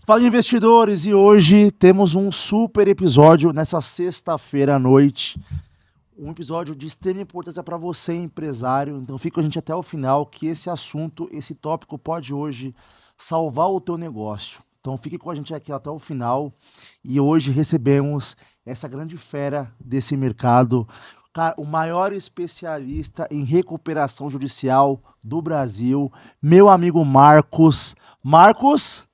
Fala, investidores, e hoje temos um super episódio nessa sexta-feira à noite. Um episódio de extrema importância para você, empresário. Então fica com a gente até o final, que esse assunto, esse tópico pode hoje salvar o teu negócio. Então fique com a gente aqui até o final. E hoje recebemos essa grande fera desse mercado, o maior especialista em recuperação judicial do Brasil, meu amigo Marcos. Marcos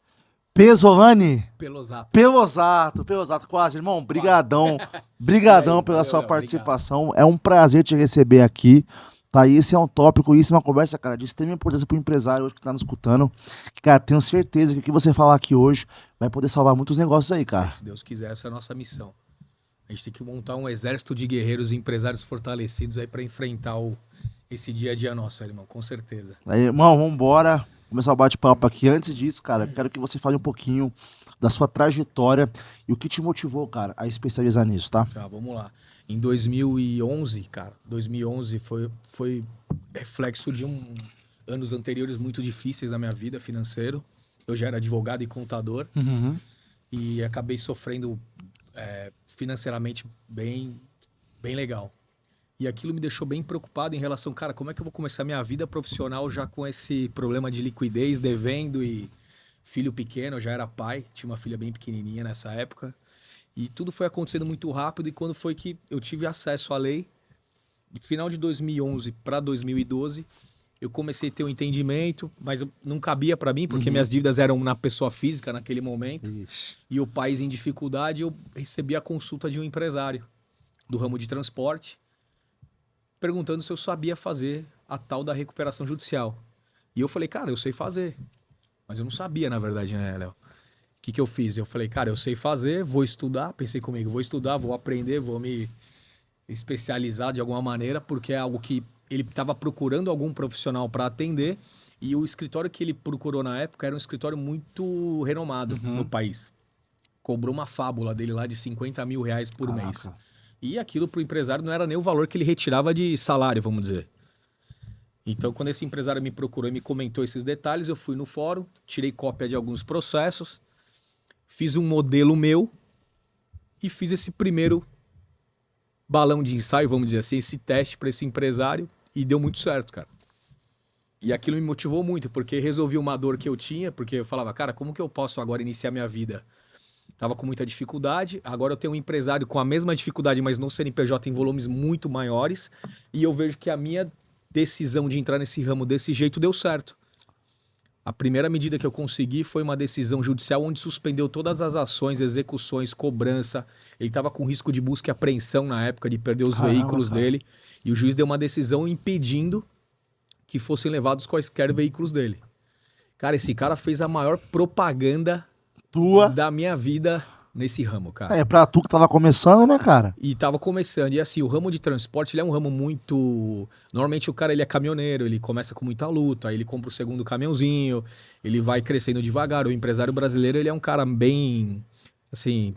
Pesolani? Pelosato, quase, irmão. Brigadão pela sua participação. Obrigado. É um prazer te receber aqui. Tá, esse é um tópico, isso é uma conversa, cara, de extrema importância pro empresário hoje que tá nos escutando. Que, cara, tenho certeza que o que você falar aqui hoje vai poder salvar muitos negócios aí, cara. Se Deus quiser, essa é a nossa missão. A gente tem que montar um exército de guerreiros e empresários fortalecidos aí para enfrentar esse dia a dia nosso, irmão, com certeza. Aí, irmão, vambora. Começar o bate-papo aqui. Antes disso, cara, quero que você fale um pouquinho da sua trajetória e o que te motivou, cara, a especializar nisso, tá? Tá, vamos lá. Em 2011, cara, 2011 foi reflexo de anos anteriores muito difíceis na minha vida, financeiro. Eu já era advogado e contador e acabei sofrendo financeiramente bem legal. E aquilo me deixou bem preocupado em relação, cara, como é que eu vou começar minha vida profissional já com esse problema de liquidez, devendo e filho pequeno. Eu já era pai, tinha uma filha bem pequenininha nessa época. E tudo foi acontecendo muito rápido. E quando foi que eu tive acesso à lei, de final de 2011 para 2012, eu comecei a ter um entendimento, mas não cabia para mim, porque minhas dívidas eram na pessoa física naquele momento. E o país em dificuldade, eu recebi a consulta de um empresário do ramo de transporte, perguntando se eu sabia fazer a tal da recuperação judicial. E eu falei, cara, eu sei fazer. Mas eu não sabia, na verdade, né, Léo? O que eu fiz? Eu falei, cara, eu sei fazer, vou estudar. Pensei comigo, vou estudar, vou aprender, vou me especializar de alguma maneira, porque é algo que ele estava procurando algum profissional para atender. E o escritório que ele procurou na época era um escritório muito renomado no país. Cobrou uma fábula dele lá de R$50 mil por mês. E aquilo para o empresário não era nem o valor que ele retirava de salário, vamos dizer. Então, quando esse empresário me procurou e me comentou esses detalhes, eu fui no fórum, tirei cópia de alguns processos, fiz um modelo meu e fiz esse primeiro balão de ensaio, vamos dizer assim, esse teste para esse empresário e deu muito certo, cara. E aquilo me motivou muito, porque resolvi uma dor que eu tinha, porque eu falava, cara, como que eu posso agora iniciar minha vida? Tava com muita dificuldade, agora eu tenho um empresário com a mesma dificuldade, mas no CNPJ em volumes muito maiores, e eu vejo que a minha decisão de entrar nesse ramo desse jeito deu certo. A primeira medida que eu consegui foi uma decisão judicial onde suspendeu todas as ações, execuções, cobrança. Ele estava com risco de busca e apreensão na época de perder os veículos dele, e o juiz deu uma decisão impedindo que fossem levados quaisquer veículos dele. Cara, esse cara fez a maior propaganda da minha vida nesse ramo, cara. É pra tu que tava começando, né, cara? E tava começando. E assim, o ramo de transporte, ele é um ramo muito... Normalmente o cara, ele é caminhoneiro, ele começa com muita luta, aí ele compra o segundo caminhãozinho, ele vai crescendo devagar. O empresário brasileiro, ele é um cara bem... Assim,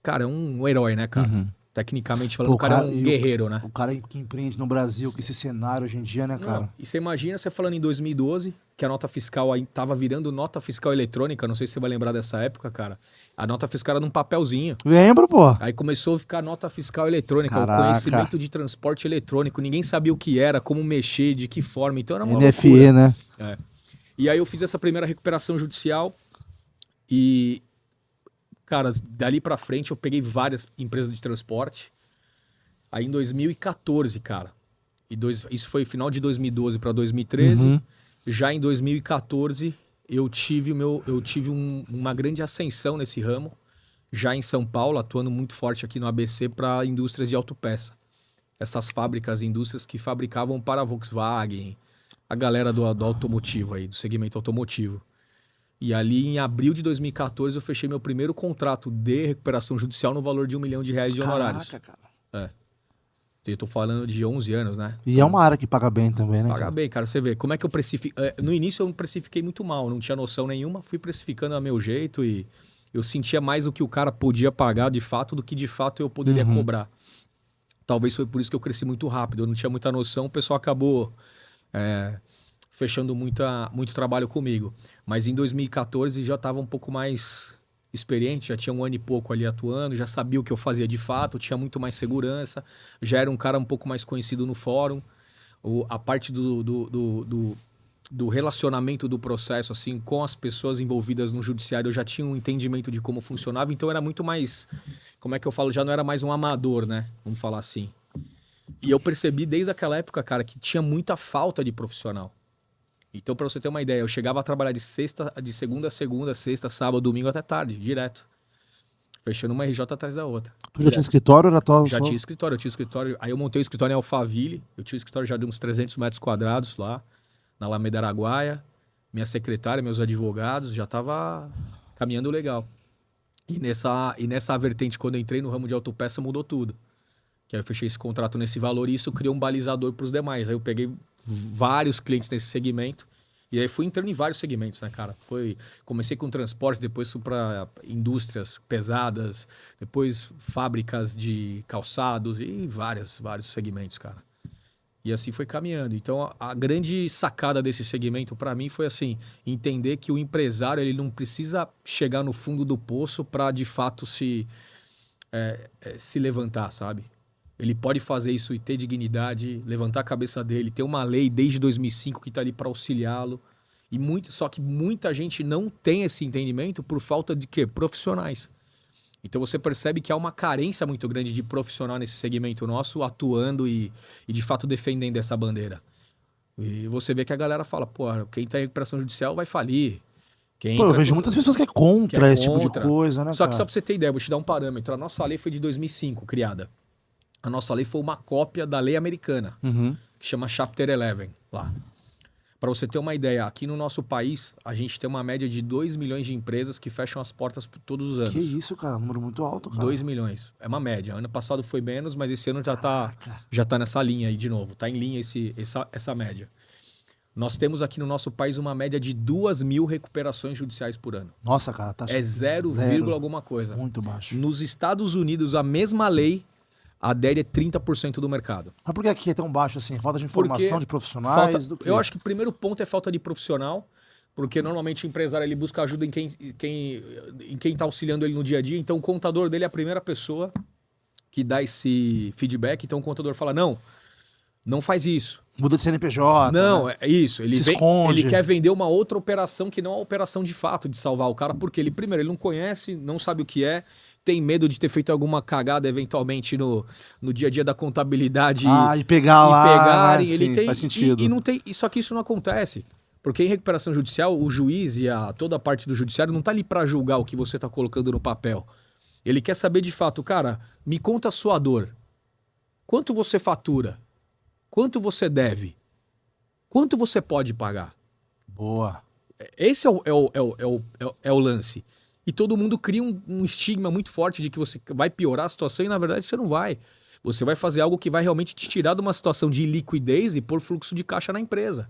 cara, é um herói, né, cara? Tecnicamente falando, o cara é um guerreiro, né? O cara que empreende no Brasil, com esse cenário hoje em dia, né, cara? Não, e você imagina, você falando em 2012, que a nota fiscal aí tava virando nota fiscal eletrônica, não sei se você vai lembrar dessa época, cara. A nota fiscal era num papelzinho. Lembro, pô. Aí começou a ficar nota fiscal eletrônica, Caraca. O conhecimento de transporte eletrônico. Ninguém sabia o que era, como mexer, de que forma. Então era uma NFE, loucura, né? É. E aí eu fiz essa primeira recuperação judicial e, cara, dali pra frente eu peguei várias empresas de transporte. Aí em 2014, cara, isso foi final de 2012 para 2013. Já em 2014 eu tive uma grande ascensão nesse ramo, já em São Paulo, atuando muito forte aqui no ABC para indústrias de autopeça. Essas fábricas, indústrias que fabricavam para a Volkswagen, a galera do automotivo aí, do segmento automotivo. E ali em abril de 2014 eu fechei meu primeiro contrato de recuperação judicial no valor de R$1 milhão de honorários. Caraca, cara. É. Eu tô falando de 11 anos, né? E é uma área que paga bem também, né? Paga bem, cara. Você vê, como é que eu precifiquei... No início eu precifiquei muito mal, não tinha noção nenhuma. Fui precificando a meu jeito e eu sentia mais o que o cara podia pagar de fato do que de fato eu poderia cobrar. Talvez foi por isso que eu cresci muito rápido. Eu não tinha muita noção, o pessoal acabou fechando muito trabalho comigo. Mas em 2014 já estava um pouco mais experiente, já tinha 1 ano e pouco ali atuando, já sabia o que eu fazia de fato, tinha muito mais segurança, já era um cara um pouco mais conhecido no fórum. A parte do relacionamento do processo assim com as pessoas envolvidas no judiciário, eu já tinha um entendimento de como funcionava, então era muito mais, como é que eu falo, já não era mais um amador, né? Vamos falar assim. E eu percebi desde aquela época, cara, que tinha muita falta de profissional. Então, para você ter uma ideia, eu chegava a trabalhar de segunda a segunda, sexta, sábado, domingo até tarde, direto. Fechando uma RJ atrás da outra. Tu já tinha escritório ou era tua Já só? tinha escritório, Aí eu montei o escritório em Alphaville. Eu tinha o escritório já de uns 300 metros quadrados lá, na Alameda Araguaia. Minha secretária, meus advogados, já tava caminhando legal. E nessa vertente, quando eu entrei no ramo de autopeça, mudou tudo. Que aí eu fechei esse contrato nesse valor e isso criou um balizador para os demais. Aí eu peguei vários clientes nesse segmento. E aí fui entrando em vários segmentos, né, cara? Comecei com transporte, depois fui para indústrias pesadas, depois fábricas de calçados e vários segmentos, cara. E assim foi caminhando. Então a grande sacada desse segmento para mim foi assim, entender que o empresário ele não precisa chegar no fundo do poço para de fato se levantar, sabe? Ele pode fazer isso e ter dignidade, levantar a cabeça dele, ter uma lei desde 2005 que está ali para auxiliá-lo. Só que muita gente não tem esse entendimento por falta de quê? Profissionais. Então você percebe que há uma carência muito grande de profissional nesse segmento nosso, atuando e de fato defendendo essa bandeira. E você vê que a galera fala, pô, quem está em recuperação judicial vai falir. Eu vejo muitas pessoas que é contra esse tipo de coisa, né, Só cara? que só para você ter ideia, eu vou te dar um parâmetro. A nossa lei foi de 2005, criada. A nossa lei foi uma cópia da lei americana, que chama Chapter 11, lá. Para você ter uma ideia, aqui no nosso país, a gente tem uma média de 2 milhões de empresas que fecham as portas todos os anos. Que isso, cara, um número muito alto, cara. 2 milhões, é uma média. Ano passado foi menos, mas esse ano já tá nessa linha aí de novo. Tá em linha essa média. Nós temos aqui no nosso país uma média de 2.000 recuperações judiciais por ano. Nossa, cara, tá... É 0, alguma coisa. Muito baixo. Nos Estados Unidos, a mesma lei adere a 30% do mercado. Mas por que aqui é tão baixo assim? Falta de informação de profissionais? Eu acho que o primeiro ponto é falta de profissional, porque normalmente o empresário ele busca ajuda em quem tá auxiliando ele no dia a dia. Então o contador dele é a primeira pessoa que dá esse feedback. Então o contador fala, não faz isso. Muda de CNPJ. Não, né? é isso. Ele esconde. Ele quer vender uma outra operação que não é a operação de fato de salvar o cara, porque ele não conhece, não sabe o que é, tem medo de ter feito alguma cagada eventualmente no dia a dia da contabilidade e pegar lá, pegarem. né? Ele Sim, tem, faz sentido. E não tem, só que isso não acontece. Porque em recuperação judicial, o juiz e toda a parte do judiciário não tá ali para julgar o que você tá colocando no papel. Ele quer saber de fato, cara, me conta a sua dor. Quanto você fatura? Quanto você deve? Quanto você pode pagar? Boa. Esse é o lance. E todo mundo cria um estigma muito forte de que você vai piorar a situação e na verdade você não vai. Você vai fazer algo que vai realmente te tirar de uma situação de liquidez e pôr fluxo de caixa na empresa.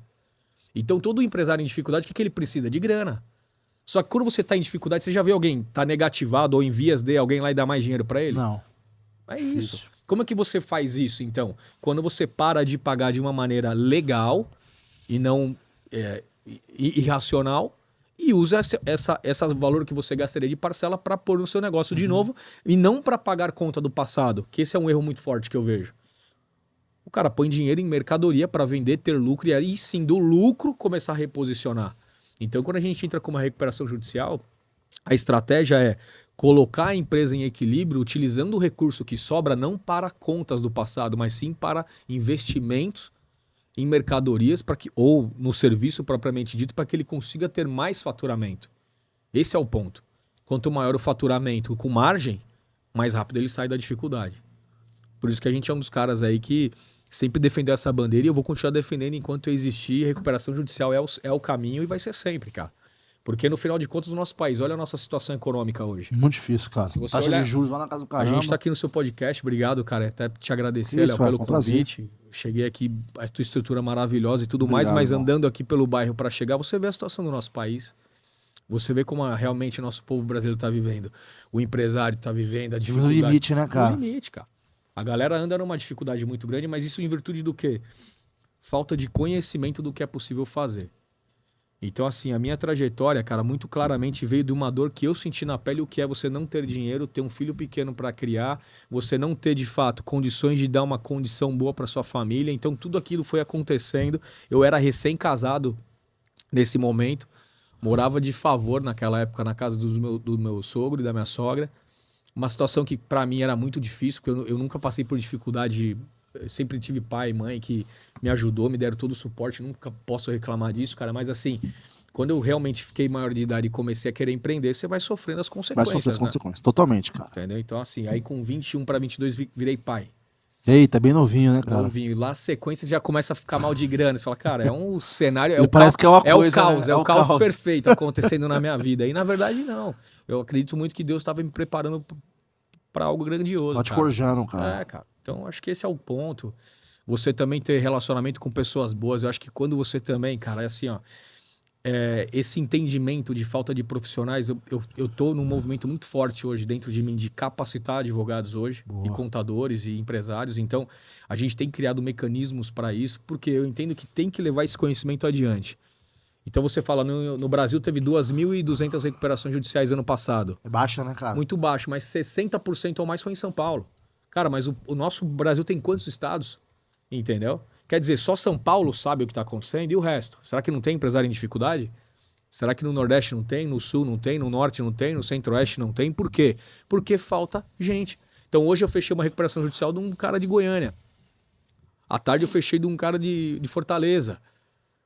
Então todo empresário em dificuldade, o que ele precisa? De grana. Só que quando você está em dificuldade, você já vê alguém tá negativado ou em vias de alguém lá e dar mais dinheiro para ele? Não. É isso. Como é que você faz isso, então? Quando você para de pagar de uma maneira legal e não irracional e usa esse valor que você gastaria de parcela para pôr no seu negócio de novo e não para pagar conta do passado, que esse é um erro muito forte que eu vejo. O cara põe dinheiro em mercadoria para vender, ter lucro e aí sim, do lucro, começar a reposicionar. Então, quando a gente entra com uma recuperação judicial, a estratégia é colocar a empresa em equilíbrio utilizando o recurso que sobra não para contas do passado, mas sim para investimentos em mercadorias ou no serviço propriamente dito para que ele consiga ter mais faturamento. Esse é o ponto. Quanto maior o faturamento com margem, mais rápido ele sai da dificuldade. Por isso que a gente é um dos caras aí que sempre defendeu essa bandeira e eu vou continuar defendendo enquanto eu existir. Recuperação judicial é o caminho e vai ser sempre, cara. Porque no final de contas, o nosso país, olha a nossa situação econômica hoje. Muito difícil, cara. Se você Taxa olhar, de juros lá na casa do caramba. A gente está aqui no seu podcast, obrigado, cara. Até te agradecer, Isso, Léo, pelo convite. prazer. Cheguei aqui, a tua estrutura maravilhosa e tudo Obrigado, mais, mas irmão. andando aqui pelo bairro para chegar, você vê a situação do nosso país. Você vê como realmente o nosso povo brasileiro está vivendo. O empresário está vivendo, a dificuldade. No limite, né, cara? No limite, cara. A galera anda numa dificuldade muito grande, mas isso em virtude do quê? falta de conhecimento do que é possível fazer. Então, assim, a minha trajetória, cara, muito claramente veio de uma dor que eu senti na pele, o que é você não ter dinheiro, ter um filho pequeno para criar, você não ter, de fato, condições de dar uma condição boa para sua família. Então, tudo aquilo foi acontecendo. Eu era recém-casado nesse momento, morava de favor naquela época na casa do meu sogro e da minha sogra. Uma situação que, para mim, era muito difícil, porque eu nunca passei por dificuldade. Eu sempre tive pai e mãe que me ajudou, me deram todo o suporte, nunca posso reclamar disso, cara. Mas assim, quando eu realmente fiquei maior de idade e comecei a querer empreender, você vai sofrendo as consequências. Vai sofrer as consequências, totalmente, cara. Entendeu? Então assim, aí com 21 para 22 virei pai. Eita, bem novinho, né, cara? Novinho. Lá a sequência já começa a ficar mal de grana. Você fala, cara, é um cenário... parece que é uma coisa, o caos, né? é o caos perfeito acontecendo na minha vida. E na verdade, não. Eu acredito muito que Deus estava me preparando para algo grandioso. Tá te forjando, cara. É, cara. Então acho que esse é o ponto. Você também ter relacionamento com pessoas boas. Eu acho que quando você também, cara, é assim, ó. Esse entendimento de falta de profissionais, eu tô num movimento muito forte hoje dentro de mim de capacitar advogados hoje, Boa. e contadores e empresários. Então, a gente tem criado mecanismos para isso, porque eu entendo que tem que levar esse conhecimento adiante. Então, você fala, no Brasil teve 2.200 recuperações judiciais ano passado. É baixa, né, cara? Muito baixo, mas 60% ou mais foi em São Paulo. Cara, mas o nosso Brasil tem quantos estados? Entendeu? Quer dizer, só São Paulo sabe o que está acontecendo e o resto? Será que não tem empresário em dificuldade? Será que no Nordeste não tem, no Sul não tem, no Norte não tem, no Centro-Oeste não tem? Por quê? Porque falta gente. Então hoje eu fechei uma recuperação judicial de um cara de Goiânia. À tarde eu fechei de um cara de Fortaleza.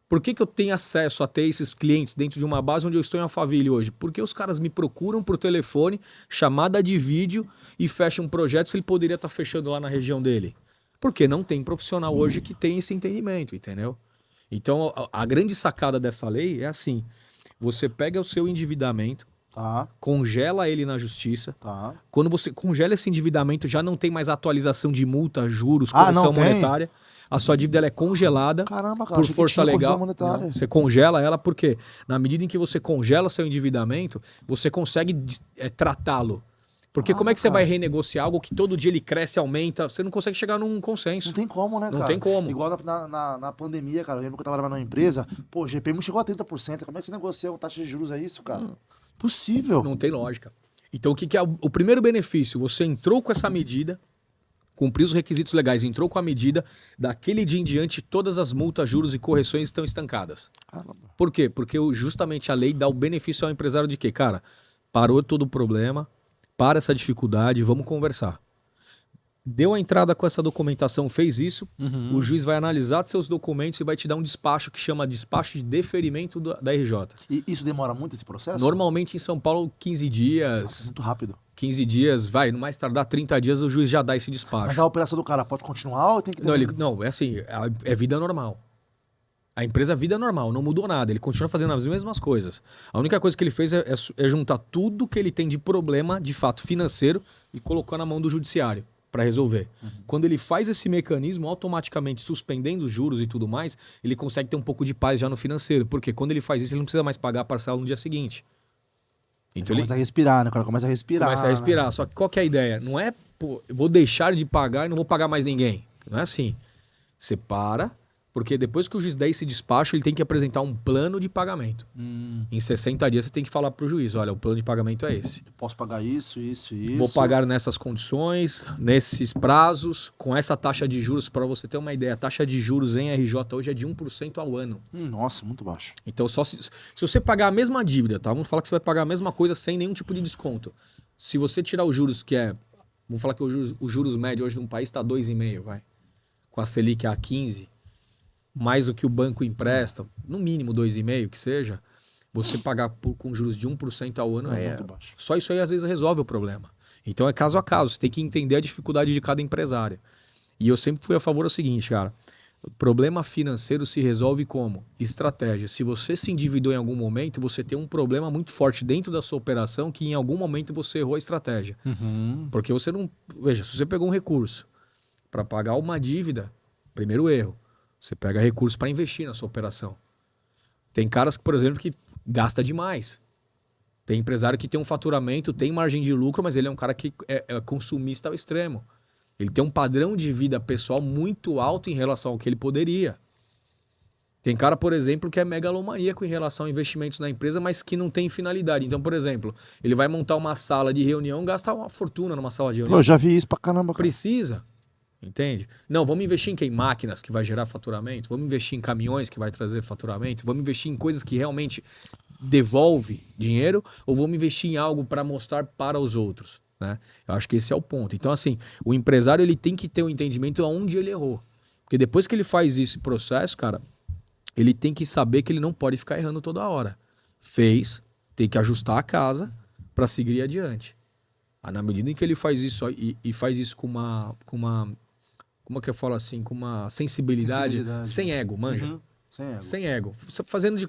Por que eu tenho acesso a ter esses clientes dentro de uma base onde eu estou em Alphaville hoje? Porque os caras me procuram por telefone, chamada de vídeo e fecham um projeto se ele poderia estar fechando lá na região dele. Porque não tem profissional hoje que tem esse entendimento, entendeu? Então, a grande sacada dessa lei é assim, você pega o seu endividamento, Tá, congela ele na justiça. tá. Quando você congela esse endividamento, já não tem mais atualização de multa, juros, Ah, correção não tem? monetária. A sua dívida ela é congelada Caramba, cara, por achei que força tinha legal. correção monetária. Não, você congela ela porque, na medida em que você congela seu endividamento, você consegue tratá-lo. Porque como é que você vai renegociar algo que todo dia ele cresce e aumenta? Você não consegue chegar num consenso. Não tem como, né, cara? Não tem como. Igual na pandemia, cara. Eu lembro que eu tava trabalhando numa empresa, pô, o GPM chegou a 30%. Como é que você negocia uma taxa de juros a isso, cara? Possível. Não tem lógica. Então, o que é o primeiro benefício? Você entrou com essa medida, cumpriu os requisitos legais, entrou com a medida, daquele dia em diante, todas as multas, juros e correções estão estancadas. Caramba. Por quê? Porque justamente a lei dá o benefício ao empresário de quê? Cara, parou todo o problema, para essa dificuldade, vamos conversar. Deu a entrada com essa documentação, fez isso, o juiz vai analisar seus documentos e vai te dar um despacho que chama despacho de deferimento da RJ. E isso demora muito esse processo? Normalmente em São Paulo, 15 dias, Nossa, muito rápido. 15 dias, vai, no mais tardar 30 dias, o juiz já dá esse despacho. Mas a operação do cara pode continuar ou tem que ter... Não, é assim, é vida normal. A empresa é vida normal, não mudou nada, ele continua fazendo as mesmas coisas. A única coisa que ele fez é juntar tudo que ele tem de problema, de fato, financeiro e colocou na mão do judiciário para resolver. Quando ele faz esse mecanismo, automaticamente suspendendo os juros e tudo mais, ele consegue ter um pouco de paz já no financeiro, porque quando ele faz isso, ele não precisa mais pagar a parcela no dia seguinte. Então Começa a respirar, né? O cara começa a respirar. começa a respirar. Né? Só que qual que é a ideia? Não é, pô, eu vou deixar de pagar e não vou pagar mais ninguém. Não é assim. Você para, porque depois que o juiz der esse despacho, ele tem que apresentar um plano de pagamento. Em 60 dias você tem que falar para o juiz, olha, o plano de pagamento é esse. Posso pagar isso, isso e isso. Vou pagar nessas condições, nesses prazos, com essa taxa de juros. Para você ter uma ideia, a taxa de juros em RJ hoje é de 1% ao ano. Nossa, muito baixo. Então, só se você pagar a mesma dívida, tá? Vamos falar que você vai pagar a mesma coisa sem nenhum tipo de desconto. Se você tirar os juros que é... Vamos falar que o juros médio hoje num país está 2,5, vai. Com a Selic a 15, mais o que o banco empresta, no mínimo 2,5 que seja, você pagar com juros de 1% ao ano É muito baixo. Só isso aí às vezes resolve o problema. Então é caso a caso, você tem que entender a dificuldade de cada empresário. E eu sempre fui a favor do seguinte, cara, o problema financeiro se resolve como? Estratégia. Se você se endividou em algum momento, você tem um problema muito forte dentro da sua operação que em algum momento você errou a estratégia. Porque você não... Veja, se você pegou um recurso para pagar uma dívida, primeiro erro, você pega recurso para investir na sua operação. Tem caras, por exemplo, que gasta demais. Tem empresário que tem um faturamento, tem margem de lucro, mas ele é um cara que é consumista ao extremo. Ele tem um padrão de vida pessoal muito alto em relação ao que ele poderia. Tem cara, por exemplo, que é megalomaníaco em relação a investimentos na empresa, mas que não tem finalidade. Então, por exemplo, ele vai montar uma sala de reunião, gasta uma fortuna numa sala de reunião. Eu já vi isso pra caramba, cara. Precisa, entende? Não, vamos investir em quê? Em máquinas que vai gerar faturamento, vamos investir em caminhões que vai trazer faturamento, vamos investir em coisas que realmente devolve dinheiro, ou vamos investir em algo para mostrar para os outros, né? Eu acho que esse é o ponto. Então, assim, o empresário ele tem que ter um entendimento aonde ele errou. Porque depois que ele faz esse processo, cara, ele tem que saber que ele não pode ficar errando toda hora. Fez, tem que ajustar a casa para seguir adiante. Na medida em que ele faz isso e faz isso com uma como é que eu falo assim, com uma sensibilidade. Sem ego, manja. Uhum. Sem ego. Fazendo de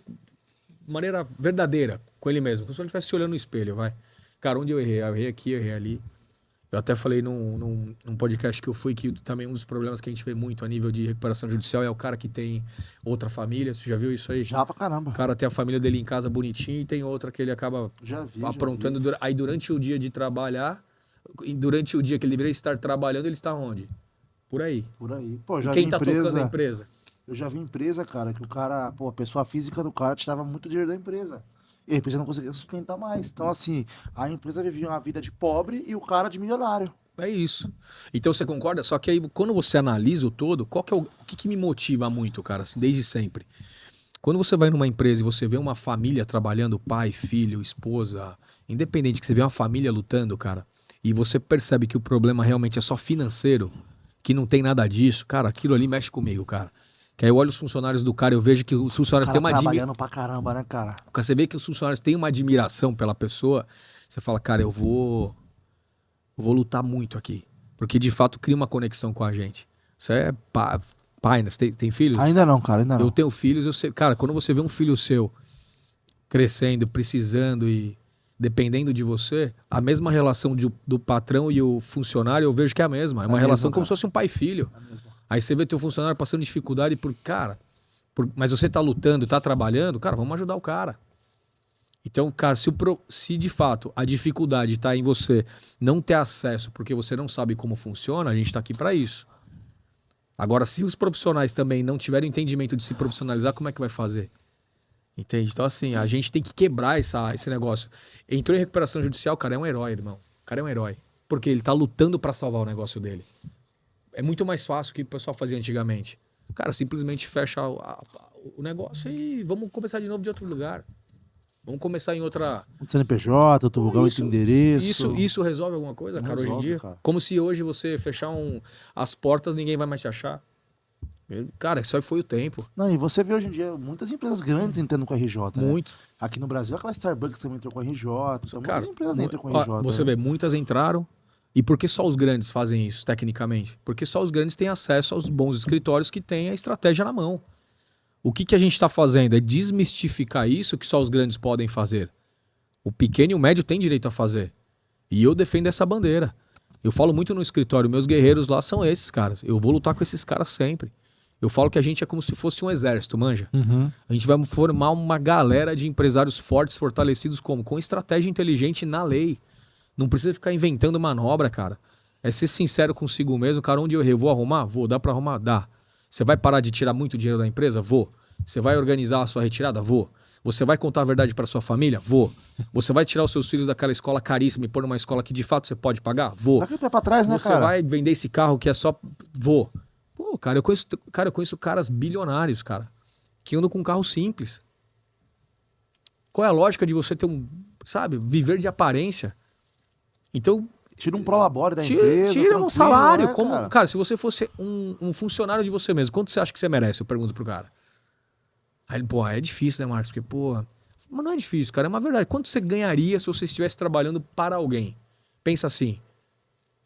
maneira verdadeira com ele mesmo. Como se ele estivesse se olhando no espelho, vai. Cara, onde eu errei? Eu errei aqui, eu errei ali. Eu até falei num podcast que eu fui que também um dos problemas que a gente vê muito a nível de recuperação judicial é o cara que tem outra família. Você já viu isso aí? Já pra caramba. O cara tem a família dele em casa bonitinho e tem outra que ele acaba aprontando. Já vi. Aí durante o dia de trabalhar, durante o dia que ele deveria estar trabalhando, ele está onde? Por aí. Por aí. Pô, já e quem vi tá empresa, tocando a empresa? Eu já vi empresa, cara, que o cara, pô, a pessoa física do cara tirava muito dinheiro da empresa. E a empresa não conseguia sustentar mais. Então, assim, a empresa vivia uma vida de pobre e o cara de milionário. É isso. Então você concorda? Só que aí quando você analisa o todo, qual que é o que me motiva muito, cara, assim, desde sempre? Quando você vai numa empresa e você vê uma família trabalhando, pai, filho, esposa, independente que você vê uma família lutando, cara, e você percebe que o problema realmente é só financeiro, que não tem nada disso, cara, aquilo ali mexe comigo, cara. Que aí eu olho os funcionários do cara, eu vejo que os funcionários têm uma trabalhando pra caramba, né, cara? Você vê que os funcionários têm uma admiração pela pessoa, você fala, cara, eu vou lutar muito aqui. Porque de fato cria uma conexão com a gente. Você é pai, né? Você tem filhos? Ainda não, cara, ainda não. Eu tenho filhos, eu sei. Cara, quando você vê um filho seu crescendo, precisando e dependendo de você, a mesma relação do patrão e o funcionário, eu vejo que é a mesma. É uma relação como se fosse um pai e filho. Aí você vê teu funcionário passando dificuldade mas você tá lutando, tá trabalhando, cara, vamos ajudar o cara. Então, cara, se de fato a dificuldade está em você não ter acesso porque você não sabe como funciona, a gente está aqui para isso. Agora, se os profissionais também não tiverem entendimento de se profissionalizar, como é que vai fazer? Entende? Então, assim, a gente tem que quebrar esse negócio. Entrou em recuperação judicial, o cara é um herói, irmão. O cara é um herói. Porque ele tá lutando para salvar o negócio dele. É muito mais fácil que o pessoal fazia antigamente. O cara simplesmente fecha o negócio e vamos começar de novo de outro lugar. Vamos começar em outra... CNPJ, outro lugar, outro endereço. Isso resolve alguma coisa, cara, resolve, hoje em dia? Cara. Como se hoje você fechar as portas, ninguém vai mais te achar. Cara, isso aí foi o tempo. Não, e você vê hoje em dia muitas empresas grandes entrando com a RJ, né? Muito. Aqui no Brasil, aquela Starbucks também entrou com a RJ. Cara, muitas empresas entram com a RJ. Você vê, muitas entraram. E por que só os grandes fazem isso, tecnicamente? Porque só os grandes têm acesso aos bons escritórios que têm a estratégia na mão. O que a gente está fazendo é desmistificar isso que só os grandes podem fazer. O pequeno e o médio têm direito a fazer. E eu defendo essa bandeira. Eu falo muito no escritório, meus guerreiros lá são esses caras. Eu vou lutar com esses caras sempre. Eu falo que a gente é como se fosse um exército, manja. Uhum. A gente vai formar uma galera de empresários fortes, fortalecidos como? Com estratégia inteligente na lei. Não precisa ficar inventando manobra, cara. É ser sincero consigo mesmo. Cara, onde eu errei? Vou arrumar? Vou. Dá pra arrumar? Dá. Você vai parar de tirar muito dinheiro da empresa? Vou. Você vai organizar a sua retirada? Vou. Você vai contar a verdade para sua família? Vou. Você vai tirar os seus filhos daquela escola caríssima e pôr numa escola que de fato você pode pagar? Vou. Dá que pé pra trás, né, você cara? vai vender esse carro que é só... Vou. Pô, cara, eu conheço caras bilionários, cara, que andam com um carro simples. Qual é a lógica de você ter viver de aparência? Então... Tira um prolabore da empresa. Tira um salário. Né, cara, se você fosse um funcionário de você mesmo, quanto você acha que você merece? Eu pergunto pro cara. Aí ele, pô, é difícil, né, Marcos? Porque, pô... Mas não é difícil, cara. É uma verdade. Quanto você ganharia se você estivesse trabalhando para alguém? Pensa assim.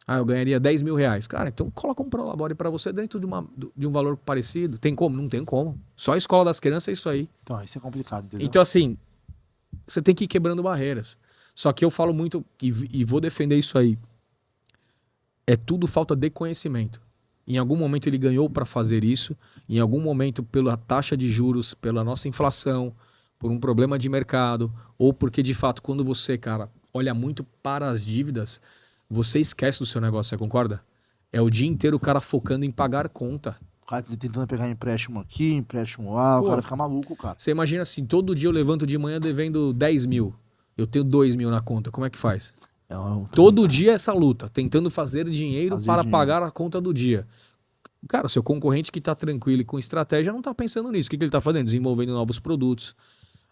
Eu ganharia 10 mil reais. Cara, então coloca um prolabore para você dentro de um valor parecido. Tem como? Não tem como. Só a escola das crianças é isso aí. Então, isso é complicado, entendeu? Então, assim, você tem que ir quebrando barreiras. Só que eu falo muito, e vou defender isso aí, é tudo falta de conhecimento. Em algum momento ele ganhou para fazer isso, em algum momento pela taxa de juros, pela nossa inflação, por um problema de mercado, ou porque de fato quando você, cara, olha muito para as dívidas, você esquece do seu negócio, você concorda? É o dia inteiro o cara focando em pagar conta. cara tentando pegar empréstimo aqui, empréstimo lá, o cara fica maluco, cara. Você imagina assim, todo dia eu levanto de manhã devendo 10 mil. Eu tenho 2 mil na conta, como é que faz? Todo dia essa luta, tentando fazer dinheiro para pagar a conta do dia. Cara, seu concorrente que tá tranquilo e com estratégia não tá pensando nisso. O que ele tá fazendo? Desenvolvendo novos produtos,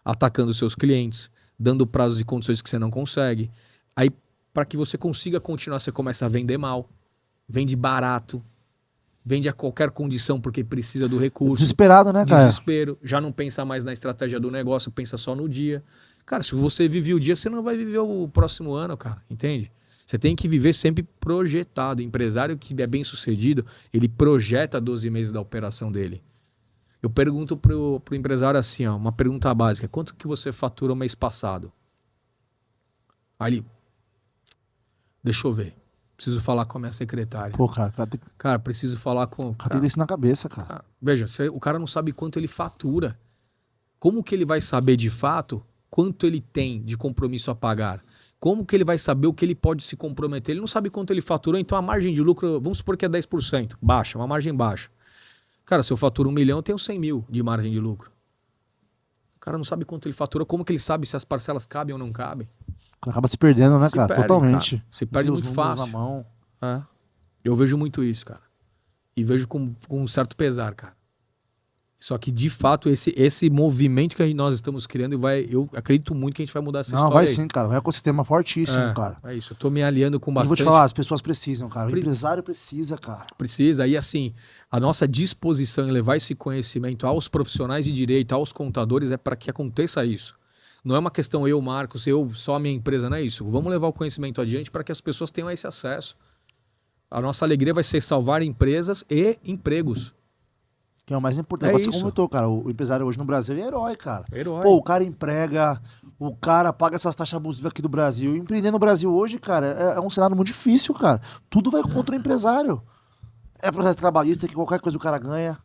atacando seus clientes, dando prazos e condições que você não consegue. Aí, para que você consiga continuar, você começa a vender mal, vende barato, vende a qualquer condição porque precisa do recurso. Desesperado, né, cara? Desespero. Já não pensa mais na estratégia do negócio, pensa só no dia. Cara, se você vive o dia, você não vai viver o próximo ano, cara. Entende? Você tem que viver sempre projetado. O empresário que é bem sucedido, ele projeta 12 meses da operação dele. Eu pergunto pro empresário assim, ó, uma pergunta básica. Quanto que você faturou mês passado? Aí ele, deixa eu ver. Preciso falar com a minha secretária. Pô, cara, Cara, preciso falar com... O cara tem isso na cabeça, cara. Veja, o cara não sabe quanto ele fatura. Como que ele vai saber de fato quanto ele tem de compromisso a pagar? Como que ele vai saber o que ele pode se comprometer? Ele não sabe quanto ele faturou, então a margem de lucro, vamos supor que é 10%, baixa, uma margem baixa. Cara, se eu faturo 1 milhão, eu tenho 100 mil de margem de lucro. O cara não sabe quanto ele faturou, como que ele sabe se as parcelas cabem ou não cabem? O cara acaba se perdendo, né, cara? Perde, totalmente. Cara. Se perde muito fácil. Na mão. É. Eu vejo muito isso, cara. E vejo com um certo pesar, cara. Só que, de fato, esse movimento que nós estamos criando, eu acredito muito que a gente vai mudar essa história. Não, vai aí. sim, cara. É um ecossistema fortíssimo, cara. É isso. Eu tô me aliando com bastante... E vou te falar, as pessoas precisam, cara. O empresário precisa, cara. Precisa. E assim, a nossa disposição em levar esse conhecimento aos profissionais de direito, aos contadores, é para que aconteça isso. Não é uma questão eu, Marcos, só a minha empresa, não é isso. Vamos levar o conhecimento adiante para que as pessoas tenham esse acesso. A nossa alegria vai ser salvar empresas e empregos. Que é o mais importante. Você comentou, cara, o empresário hoje no Brasil é herói, cara. Herói. Pô, o cara emprega, o cara paga essas taxas abusivas aqui do Brasil. Empreender no Brasil hoje, cara, é um cenário muito difícil, cara. Tudo vai contra o empresário. É processo trabalhista que qualquer coisa o cara ganha.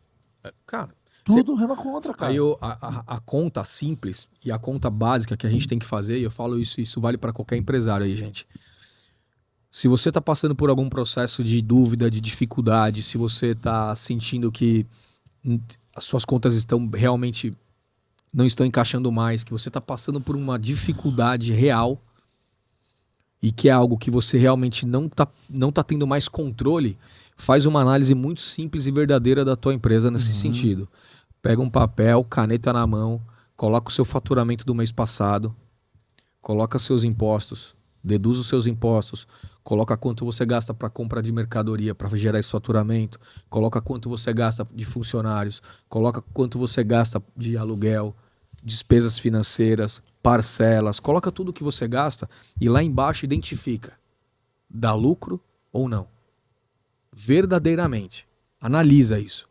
Cara, tudo rema contra, cara. Aí a conta simples e a conta básica que a gente tem que fazer, e eu falo isso vale para qualquer empresário aí, gente. Se você está passando por algum processo de dúvida, de dificuldade, se você está sentindo que as suas contas não estão encaixando mais, que você está passando por uma dificuldade real e que é algo que você realmente não tá tendo mais controle, faz uma análise muito simples e verdadeira da tua empresa nesse sentido. Pega um papel, caneta na mão, coloca o seu faturamento do mês passado, coloca seus impostos, deduz os seus impostos, coloca quanto você gasta para compra de mercadoria para gerar esse faturamento, coloca quanto você gasta de funcionários, coloca quanto você gasta de aluguel, despesas financeiras, parcelas, coloca tudo que você gasta e lá embaixo identifica, dá lucro ou não. Verdadeiramente. Analisa isso.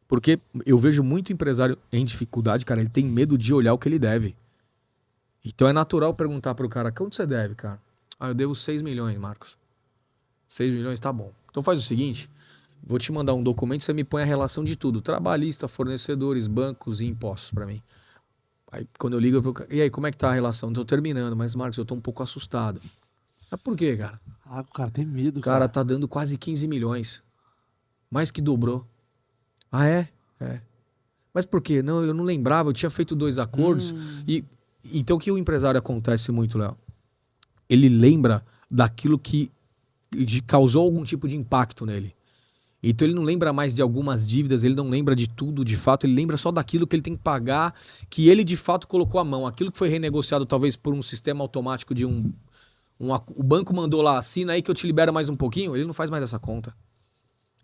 Porque eu vejo muito empresário em dificuldade, cara, ele tem medo de olhar o que ele deve. Então é natural perguntar pro cara, quanto você deve, cara? Eu devo 6 milhões, Marcos. 6 milhões, tá bom. Então faz o seguinte, vou te mandar um documento, você me põe a relação de tudo. Trabalhista, fornecedores, bancos e impostos pra mim. Aí quando eu ligo pro cara, e aí, como é que tá a relação? Tô terminando, mas Marcos, eu tô um pouco assustado. Mas por quê, cara? O cara tem medo, cara. O cara tá dando quase 15 milhões. Mais que dobrou. Ah, é? É. Mas por quê? Não, eu não lembrava, eu tinha feito 2 acordos. Então o que o empresário acontece muito, Léo? Ele lembra daquilo que causou algum tipo de impacto nele. Então ele não lembra mais de algumas dívidas, ele não lembra de tudo de fato, ele lembra só daquilo que ele tem que pagar, que ele de fato colocou a mão. Aquilo que foi renegociado talvez por um sistema automático de o banco mandou lá, assina aí que eu te libero mais um pouquinho, ele não faz mais essa conta.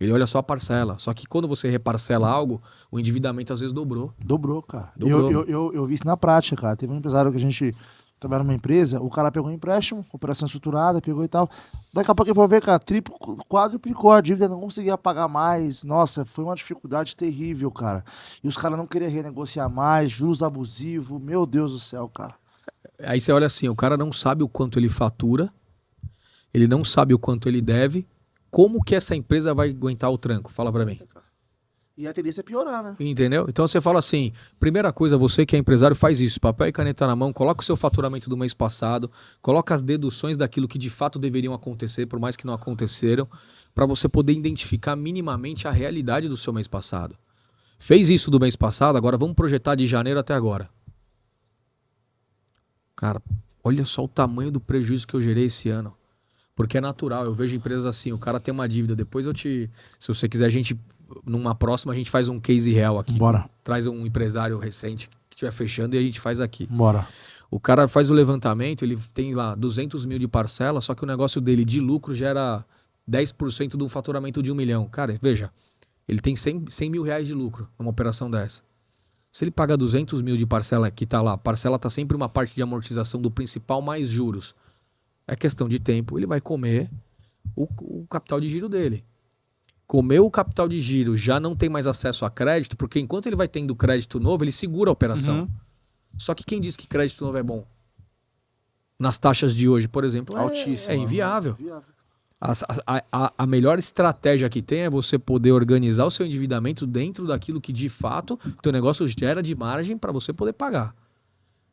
Ele olha só a parcela. Só que quando você reparcela algo, o endividamento às vezes dobrou. Dobrou, cara. Dobrou. Eu vi isso na prática, cara. Teve um empresário que a gente trabalha numa empresa, o cara pegou um empréstimo, operação estruturada, pegou e tal. Daqui a pouco ele foi ver, cara, quadruplicou a dívida, não conseguia pagar mais. Nossa, foi uma dificuldade terrível, cara. E os caras não queriam renegociar mais, juros abusivos. Meu Deus do céu, cara. Aí você olha assim, o cara não sabe o quanto ele fatura, ele não sabe o quanto ele deve. Como que essa empresa vai aguentar o tranco? Fala pra mim. E a tendência é piorar, né? Entendeu? Então você fala assim, primeira coisa, você que é empresário faz isso, papel e caneta na mão, coloca o seu faturamento do mês passado, coloca as deduções daquilo que de fato deveriam acontecer, por mais que não aconteceram, para você poder identificar minimamente a realidade do seu mês passado. Fez isso do mês passado, agora vamos projetar de janeiro até agora. Cara, olha só o tamanho do prejuízo que eu gerei esse ano. Porque é natural, eu vejo empresas assim, o cara tem uma dívida, depois se você quiser, numa próxima, a gente faz um case real aqui. Bora. Traz um empresário recente que estiver fechando e a gente faz aqui. Bora. O cara faz o levantamento, ele tem lá 200 mil de parcela, só que o negócio dele de lucro gera 10% de um faturamento de 1 milhão. Cara, veja, ele tem 100 mil reais de lucro numa operação dessa. Se ele paga 200 mil de parcela, que tá lá, parcela tá sempre uma parte de amortização do principal mais juros. É questão de tempo, ele vai comer o capital de giro dele. Comeu o capital de giro, já não tem mais acesso a crédito, porque enquanto ele vai tendo crédito novo, ele segura a operação. Uhum. Só que quem diz que crédito novo é bom? Nas taxas de hoje, por exemplo, Altíssimo. é inviável. A melhor estratégia que tem é você poder organizar o seu endividamento dentro daquilo que de fato o teu negócio gera de margem para você poder pagar.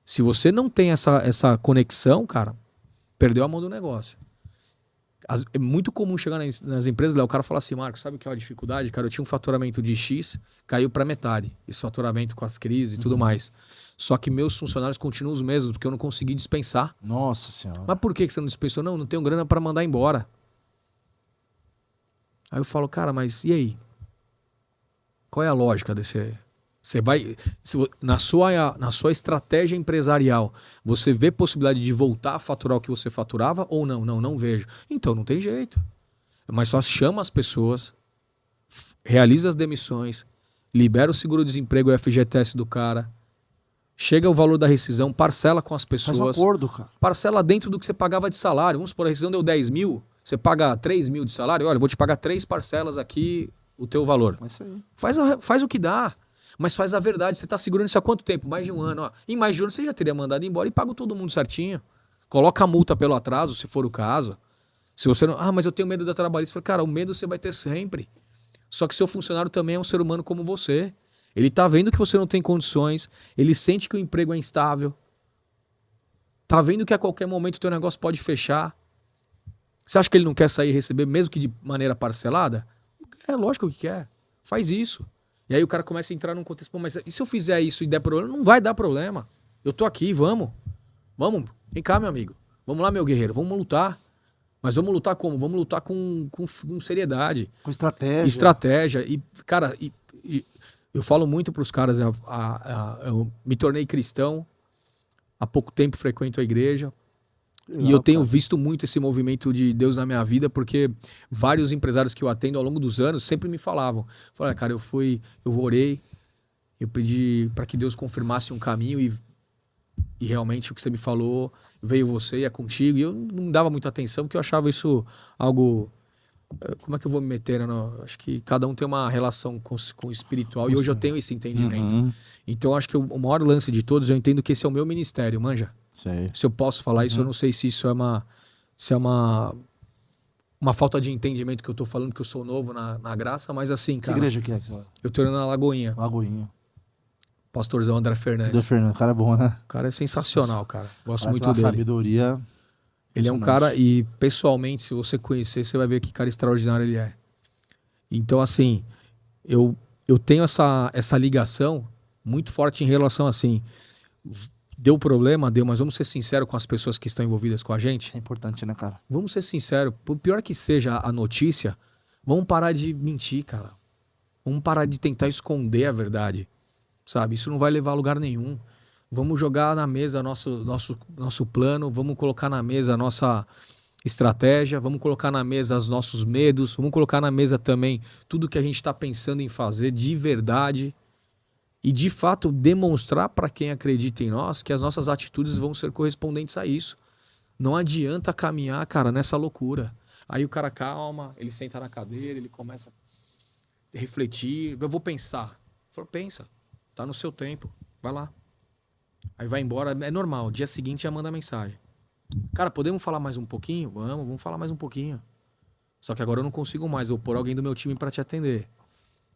Se você não tem essa conexão, cara, perdeu a mão do negócio. É muito comum chegar nas empresas, lá o cara fala assim, Marcos, sabe o que é uma dificuldade? Cara, eu tinha um faturamento de X, caiu para metade. Esse faturamento com as crises e tudo mais. Só que meus funcionários continuam os mesmos, porque eu não consegui dispensar. Nossa Senhora. Mas por que você não dispensou? Não tenho grana para mandar embora. Aí eu falo, cara, mas e aí? Qual é a lógica desse... Você vai... Na sua estratégia empresarial, você vê possibilidade de voltar a faturar o que você faturava ou não? Não vejo. Então não tem jeito. Mas só chama as pessoas, realiza as demissões, libera o seguro-desemprego e o FGTS do cara, chega o valor da rescisão, parcela com as pessoas. Faz um acordo, cara. Parcela dentro do que você pagava de salário. Vamos supor, a rescisão deu 10 mil, você paga 3 mil de salário, olha, eu vou te pagar 3 parcelas aqui, o teu valor. É isso aí. Faz o que dá. Mas faz a verdade. Você está segurando isso há quanto tempo? Mais de um ano. Ó. Em mais de um ano você já teria mandado embora e paga todo mundo certinho. Coloca a multa pelo atraso, se for o caso. Se você não... mas eu tenho medo da trabalhista. Fala, cara, o medo você vai ter sempre. Só que seu funcionário também é um ser humano como você. Ele está vendo que você não tem condições. Ele sente que o emprego é instável. Está vendo que a qualquer momento o teu negócio pode fechar. Você acha que ele não quer sair e receber, mesmo que de maneira parcelada? É lógico que quer. Faz isso. E aí o cara começa a entrar num contexto, mas e se eu fizer isso e der problema? Não vai dar problema. Eu tô aqui, vamos. Vamos, vem cá, meu amigo. Vamos lá, meu guerreiro, vamos lutar. Mas vamos lutar como? Vamos lutar com seriedade. Com estratégia. Estratégia. E, cara, eu falo muito pros caras, eu me tornei cristão, há pouco tempo frequento a igreja. E eu tenho visto muito esse movimento de Deus na minha vida, porque vários empresários que eu atendo ao longo dos anos sempre me falavam. Falaram, cara, eu orei, eu pedi para que Deus confirmasse um caminho e realmente o que você me falou veio você e é contigo. E eu não dava muita atenção, porque eu achava isso algo... Como é que eu vou me meter? Acho que cada um tem uma relação com o espiritual e hoje eu tenho esse entendimento. Uhum. Então acho que o maior lance de todos, eu entendo que esse é o meu ministério, manja? Sei. Se eu posso falar isso, eu não sei se isso é uma falta de entendimento que eu tô falando, que eu sou novo na graça, mas assim, cara... Que igreja que é? Eu tô indo na Lagoinha. Lagoinha. Pastorzão André Fernandes. André Fernandes, o cara é bom, né? O cara é sensacional, cara. Gosto cara muito tem uma dele. Sabedoria. Ele é um cara, e pessoalmente, se você conhecer, você vai ver que cara extraordinário ele é. Então, assim, eu tenho essa ligação muito forte em relação, assim... Deu problema, mas vamos ser sinceros com as pessoas que estão envolvidas com a gente. É importante, né, cara? Vamos ser sinceros. Por pior que seja a notícia, vamos parar de mentir, cara. Vamos parar de tentar esconder a verdade. Sabe? Isso não vai levar a lugar nenhum. Vamos jogar na mesa nosso plano, vamos colocar na mesa a nossa estratégia, vamos colocar na mesa os nossos medos, vamos colocar na mesa também tudo que a gente está pensando em fazer de verdade. E, de fato, demonstrar para quem acredita em nós que as nossas atitudes vão ser correspondentes a isso. Não adianta caminhar, cara, nessa loucura. Aí o cara calma, ele senta na cadeira, ele começa a refletir. Eu vou pensar. Pensa. Tá no seu tempo. Vai lá. Aí vai embora. É normal. Dia seguinte já manda mensagem. Cara, podemos falar mais um pouquinho? Vamos falar mais um pouquinho. Só que agora eu não consigo mais. Eu vou pôr alguém do meu time para te atender.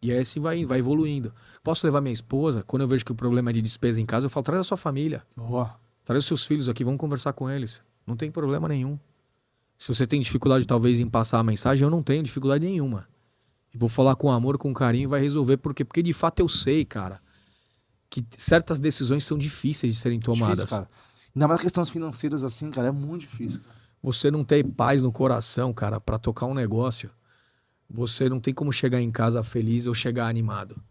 E aí assim vai evoluindo. Posso levar minha esposa? Quando eu vejo que o problema é de despesa em casa, eu falo, traz a sua família. Boa. Traz os seus filhos aqui, vamos conversar com eles. Não tem problema nenhum. Se você tem dificuldade, talvez, em passar a mensagem, eu não tenho dificuldade nenhuma. E vou falar com amor, com carinho e vai resolver. Por quê? Porque de fato eu sei, cara, que certas decisões são difíceis de serem tomadas. Difícil, cara. Ainda mais questões financeiras assim, cara, é muito difícil, cara. Você não tem paz no coração, cara, pra tocar um negócio. Você não tem como chegar em casa feliz ou chegar animado.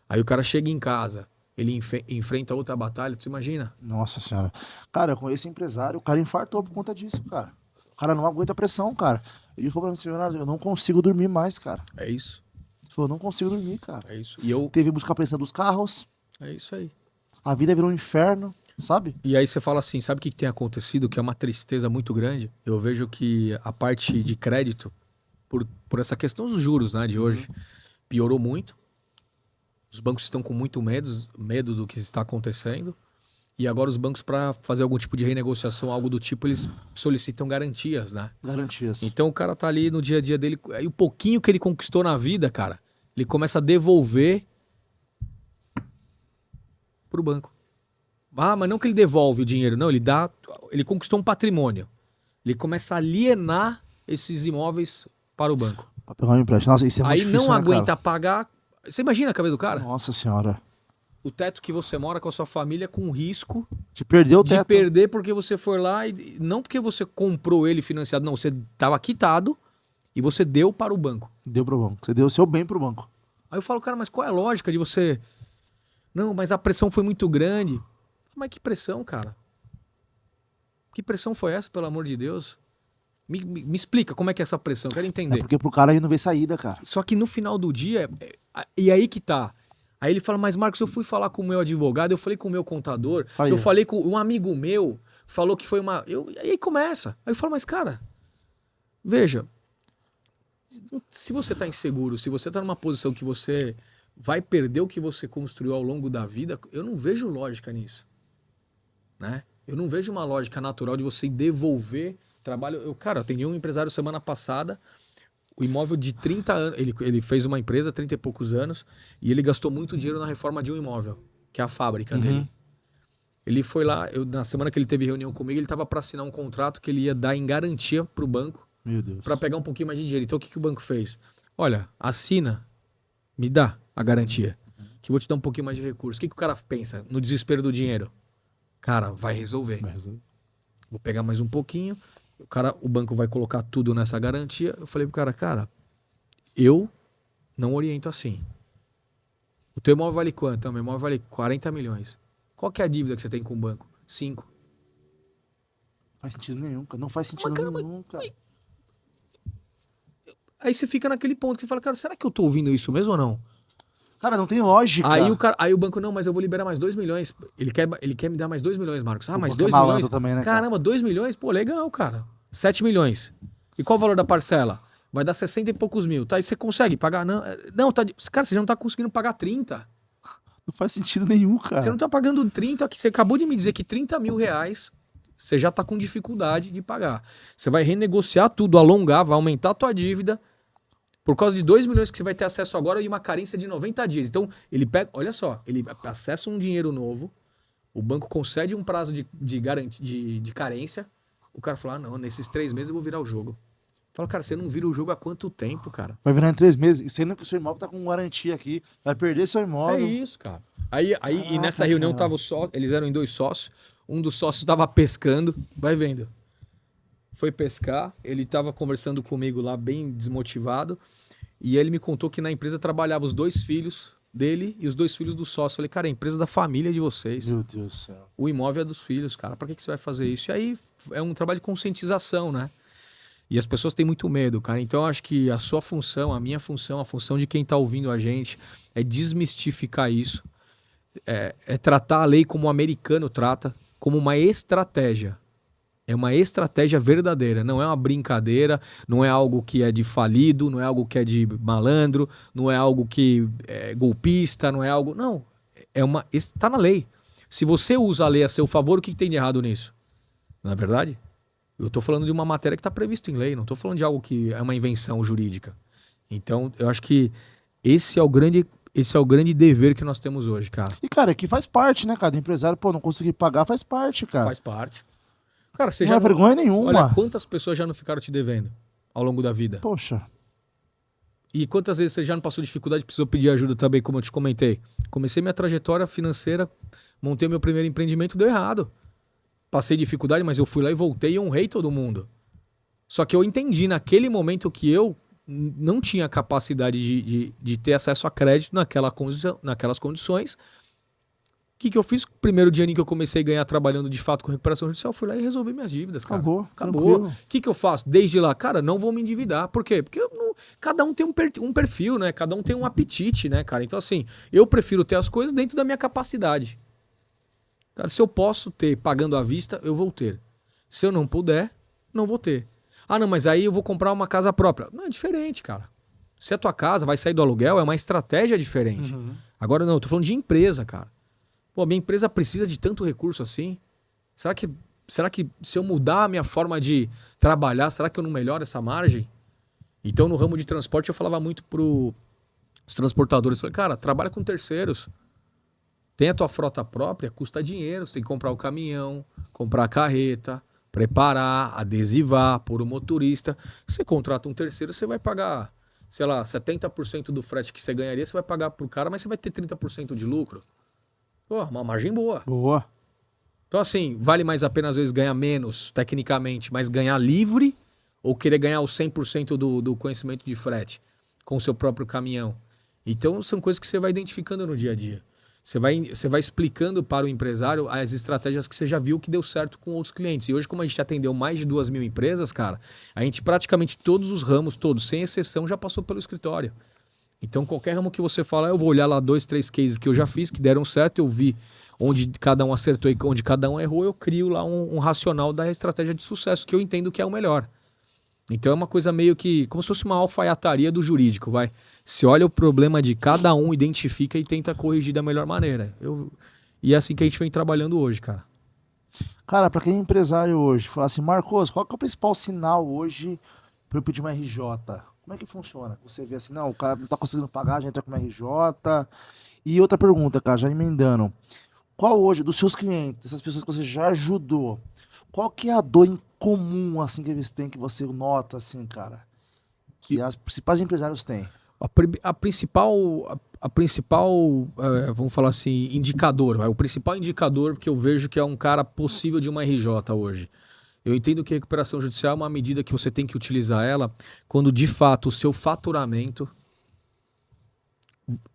Aí o cara chega em casa, ele enfrenta outra batalha, tu imagina? Nossa senhora. Cara, eu conheço empresário, o cara infartou por conta disso, cara. O cara não aguenta a pressão, cara. Ele falou pra mim, senhor, eu não consigo dormir mais, cara. É isso. Ele falou, eu não consigo dormir, cara. É isso. E eu... Teve buscar a pressão dos carros. É isso aí. A vida virou um inferno, sabe? E aí você fala assim, sabe o que tem acontecido? Que é uma tristeza muito grande. Eu vejo que a parte de crédito, por essa questão dos juros, né, de hoje, piorou muito. Os bancos estão com muito medo do que está acontecendo. E agora os bancos, para fazer algum tipo de renegociação, algo do tipo, eles solicitam garantias, né? Garantias. Então o cara tá ali no dia a dia dele, aí o pouquinho que ele conquistou na vida, cara, ele começa a devolver pro banco. Ah, mas não que ele devolve o dinheiro, não, ele conquistou um patrimônio. Ele começa a alienar esses imóveis para o banco. Pra pegar um empréstimo. Nossa, isso é muito Aí difícil, não né, aguenta cara? pagar. Você imagina a cabeça do cara? Nossa senhora. O teto que você mora com a sua família com risco Te perdeu o de teto. perder porque você foi lá e não porque você comprou ele financiado, não, você estava quitado e você deu para o banco. Deu pro banco. Você deu o seu bem pro banco. Aí eu falo, cara, mas qual é a lógica de você... Não, mas a pressão foi muito grande. Mas que pressão, cara? Que pressão foi essa, pelo amor de Deus? Me explica como é que é essa pressão, eu quero É entender. porque pro cara aí não vê saída, cara. Só que no final do dia, e aí que tá. Aí ele fala, mas Marcos, eu fui falar com o meu advogado, eu falei com o meu contador, Aí. eu falei com um amigo meu, falou que foi uma... E aí começa. Aí eu falo, mas cara, veja, se você tá inseguro, se você tá numa posição que você vai perder o que você construiu ao longo da vida, eu não vejo lógica nisso. Né? Eu não vejo uma lógica natural de você devolver trabalho. Cara, eu atendi um empresário semana passada, o imóvel de 30 anos, ele fez uma empresa, 30 e poucos anos, e ele gastou muito dinheiro na reforma de um imóvel, que é a fábrica dele. Ele foi lá, na semana que ele teve reunião comigo, ele estava para assinar um contrato que ele ia dar em garantia para o banco, Meu Deus. para pegar um pouquinho mais de dinheiro. Então o que o banco fez? Olha, assina, me dá a garantia, que eu vou te dar um pouquinho mais de recurso. O que o cara pensa no desespero do dinheiro? Cara, vai resolver. Vou pegar mais um pouquinho. O banco vai colocar tudo nessa garantia. Eu falei pro cara, eu não oriento assim. O teu imóvel vale quanto? Não, meu imóvel vale 40 milhões. Qual que é a dívida que você tem com o banco? 5. Não faz sentido nenhum, cara. Não faz sentido nenhum, cara. Aí você fica naquele ponto que fala, cara, será que eu tô ouvindo isso mesmo ou não? Cara, não tem lógica. Aí o banco, não, mas eu vou liberar mais 2 milhões. Ele quer me dar mais 2 milhões, Marcos. Ah, O mais banco é 2 milhões? malandro também, né, cara? Caramba, 2 milhões? Pô, legal, cara. 7 milhões. E qual o valor da parcela? Vai dar 60 e poucos mil. Tá, e você consegue pagar? Não, tá, cara, você já não tá conseguindo pagar 30. Não faz sentido nenhum, cara. Você não tá pagando 30, que você acabou de me dizer que 30 mil reais você já tá com dificuldade de pagar. Você vai renegociar tudo, alongar, vai aumentar a tua dívida por causa de 2 milhões que você vai ter acesso agora e uma carência de 90 dias. Então, ele pega, olha só, ele acessa um dinheiro novo, o banco concede um prazo de carência, o cara fala, não, nesses 3 meses eu vou virar o jogo. Fala, cara, você não vira o jogo há quanto tempo, cara? Vai virar em 3 meses. E sendo que o seu imóvel tá com garantia aqui. Vai perder seu imóvel. É isso, cara. E nessa reunião tava eles eram em 2 sócios, um dos sócios tava pescando, vai vendo. Foi pescar, ele tava conversando comigo lá, bem desmotivado, e ele me contou que na empresa trabalhava os 2 filhos dele e os 2 filhos do sócio. Falei, cara, é a empresa da família de vocês. Meu Deus do céu. O imóvel é dos filhos, cara. Pra que você vai fazer isso? E aí é um trabalho de conscientização, né? E as pessoas têm muito medo, cara. Então eu acho que a sua função, a minha função, a função de quem tá ouvindo a gente é desmistificar isso. É tratar a lei como o americano trata, como uma estratégia. É uma estratégia verdadeira, não é uma brincadeira, não é algo que é de falido, não é algo que é de malandro, não é algo que é golpista, não é algo... Não, está na lei. Se você usa a lei a seu favor, o que tem de errado nisso? Não é verdade? Eu estou falando de uma matéria que está prevista em lei, não estou falando de algo que é uma invenção jurídica. Então, eu acho que esse é o grande dever que nós temos hoje, cara. E, cara, que faz parte, né, cara? Do empresário, pô, não conseguir pagar faz parte, cara. Faz parte. Cara, você Não já é vergonha nenhuma. Olha, quantas pessoas já não ficaram te devendo ao longo da vida? Poxa. E quantas vezes você já não passou dificuldade e precisou pedir ajuda também, como eu te comentei? Comecei minha trajetória financeira, montei meu primeiro empreendimento, deu errado. Passei dificuldade, mas eu fui lá e voltei e honrei todo mundo. Só que eu entendi naquele momento que eu não tinha capacidade de ter acesso a crédito naquelas condições. O que eu fiz? Primeiro dia em que eu comecei a ganhar trabalhando de fato com recuperação judicial, fui lá e resolvi minhas dívidas, cara. Acabou. O que eu faço? Desde lá, cara, não vou me endividar. Por quê? Porque cada um tem um perfil, né? Cada um tem um apetite, né, cara? Então, assim, eu prefiro ter as coisas dentro da minha capacidade. Cara, se eu posso ter pagando à vista, eu vou ter. Se eu não puder, não vou ter. Ah, não, mas aí eu vou comprar uma casa própria. Não, é diferente, cara. Se a tua casa vai sair do aluguel, é uma estratégia diferente. Uhum. Agora, não, eu tô falando de empresa, cara. Pô, minha empresa precisa de tanto recurso assim? Será que se eu mudar a minha forma de trabalhar, será que eu não melhoro essa margem? Então, no ramo de transporte, eu falava muito pros transportadores. Falei, cara, trabalha com terceiros. Tem a tua frota própria, custa dinheiro. Você tem que comprar o caminhão, comprar a carreta, preparar, adesivar, pôr o motorista. Você contrata um terceiro, você vai pagar, sei lá, 70% do frete que você ganharia, você vai pagar pro cara, mas você vai ter 30% de lucro. Pô, uma margem boa. Boa. Então, assim, vale mais a pena, às vezes, ganhar menos, tecnicamente, mas ganhar livre ou querer ganhar os 100% do conhecimento de frete com o seu próprio caminhão? Então, são coisas que você vai identificando no dia a dia. Você vai explicando para o empresário as estratégias que você já viu que deu certo com outros clientes. E hoje, como a gente atendeu mais de 2.000 empresas, cara, a gente praticamente todos os ramos, todos, sem exceção, já passou pelo escritório. Então, qualquer ramo que você fala, eu vou olhar lá 2, 3 cases que eu já fiz, que deram certo, eu vi onde cada um acertou e onde cada um errou, eu crio lá um racional da estratégia de sucesso, que eu entendo que é o melhor. Então, é uma coisa meio que, como se fosse uma alfaiataria do jurídico, vai. Você olha o problema de cada um, identifica e tenta corrigir da melhor maneira. E é assim que a gente vem trabalhando hoje, cara. Cara, pra quem é empresário hoje, fala assim, Marcos, qual que é o principal sinal hoje para eu pedir uma RJ? Como é que funciona? Você vê assim, não, o cara não tá conseguindo pagar, já entra com uma RJ. E outra pergunta, cara, já emendando. Qual hoje, dos seus clientes, dessas pessoas que você já ajudou, qual que é a dor em comum, assim, que eles têm, que você nota, assim, cara? Que as principais empresários têm? A principal, vamos falar assim, indicador, o principal indicador que eu vejo que é um cara possível de uma RJ hoje. Eu entendo que a recuperação judicial é uma medida que você tem que utilizar ela quando, de fato, o seu faturamento,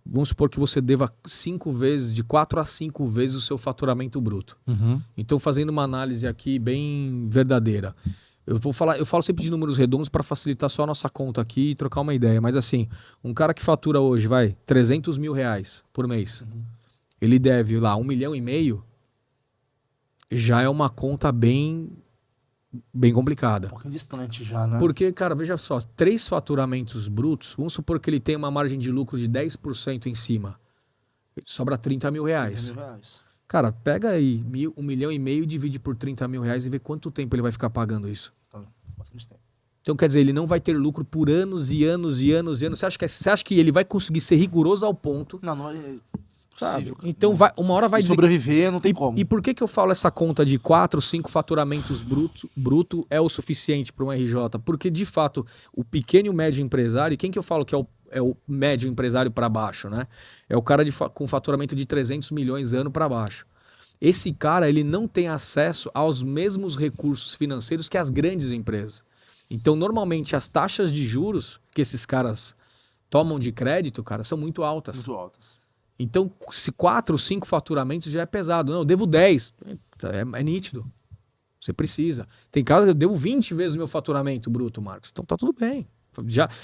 vamos supor que você deva 5 vezes, de 4 a 5 vezes o seu faturamento bruto. Uhum. Então, fazendo uma análise aqui bem verdadeira, eu falo sempre de números redondos para facilitar só a nossa conta aqui e trocar uma ideia. Mas assim, um cara que fatura hoje, 300 mil reais por mês, ele deve lá 1,5 milhão, já é uma conta bem complicada. Um pouquinho distante já, né? Porque, cara, veja só, 3 faturamentos brutos, vamos supor que ele tem uma margem de lucro de 10% em cima, sobra 30 mil reais. 30 mil reais. Cara, pega aí 1,5 milhão e divide por 30 mil reais e vê quanto tempo ele vai ficar pagando isso. Bastante tempo. Então, quer dizer, ele não vai ter lucro por anos e anos e anos e anos. Você acha que ele vai conseguir ser rigoroso ao ponto? Não é Sabe? possível. Então, uma hora vai dizer... sobreviver não tem como. E por que eu falo essa conta de 4, 5 faturamentos bruto é o suficiente para um RJ? Porque, de fato, o pequeno e o médio empresário, quem que eu falo que é o médio empresário para baixo, né? É o cara com faturamento de 300 milhões ano para baixo. Esse cara, ele não tem acesso aos mesmos recursos financeiros que as grandes empresas. Então, normalmente, as taxas de juros que esses caras tomam de crédito, cara, são muito altas. Muito altas. Então, se 4 ou 5 faturamentos já é pesado. Não, eu devo 10. É nítido. Você precisa. Tem casos que eu devo 20 vezes o meu faturamento bruto, Marcos. Então tá tudo bem.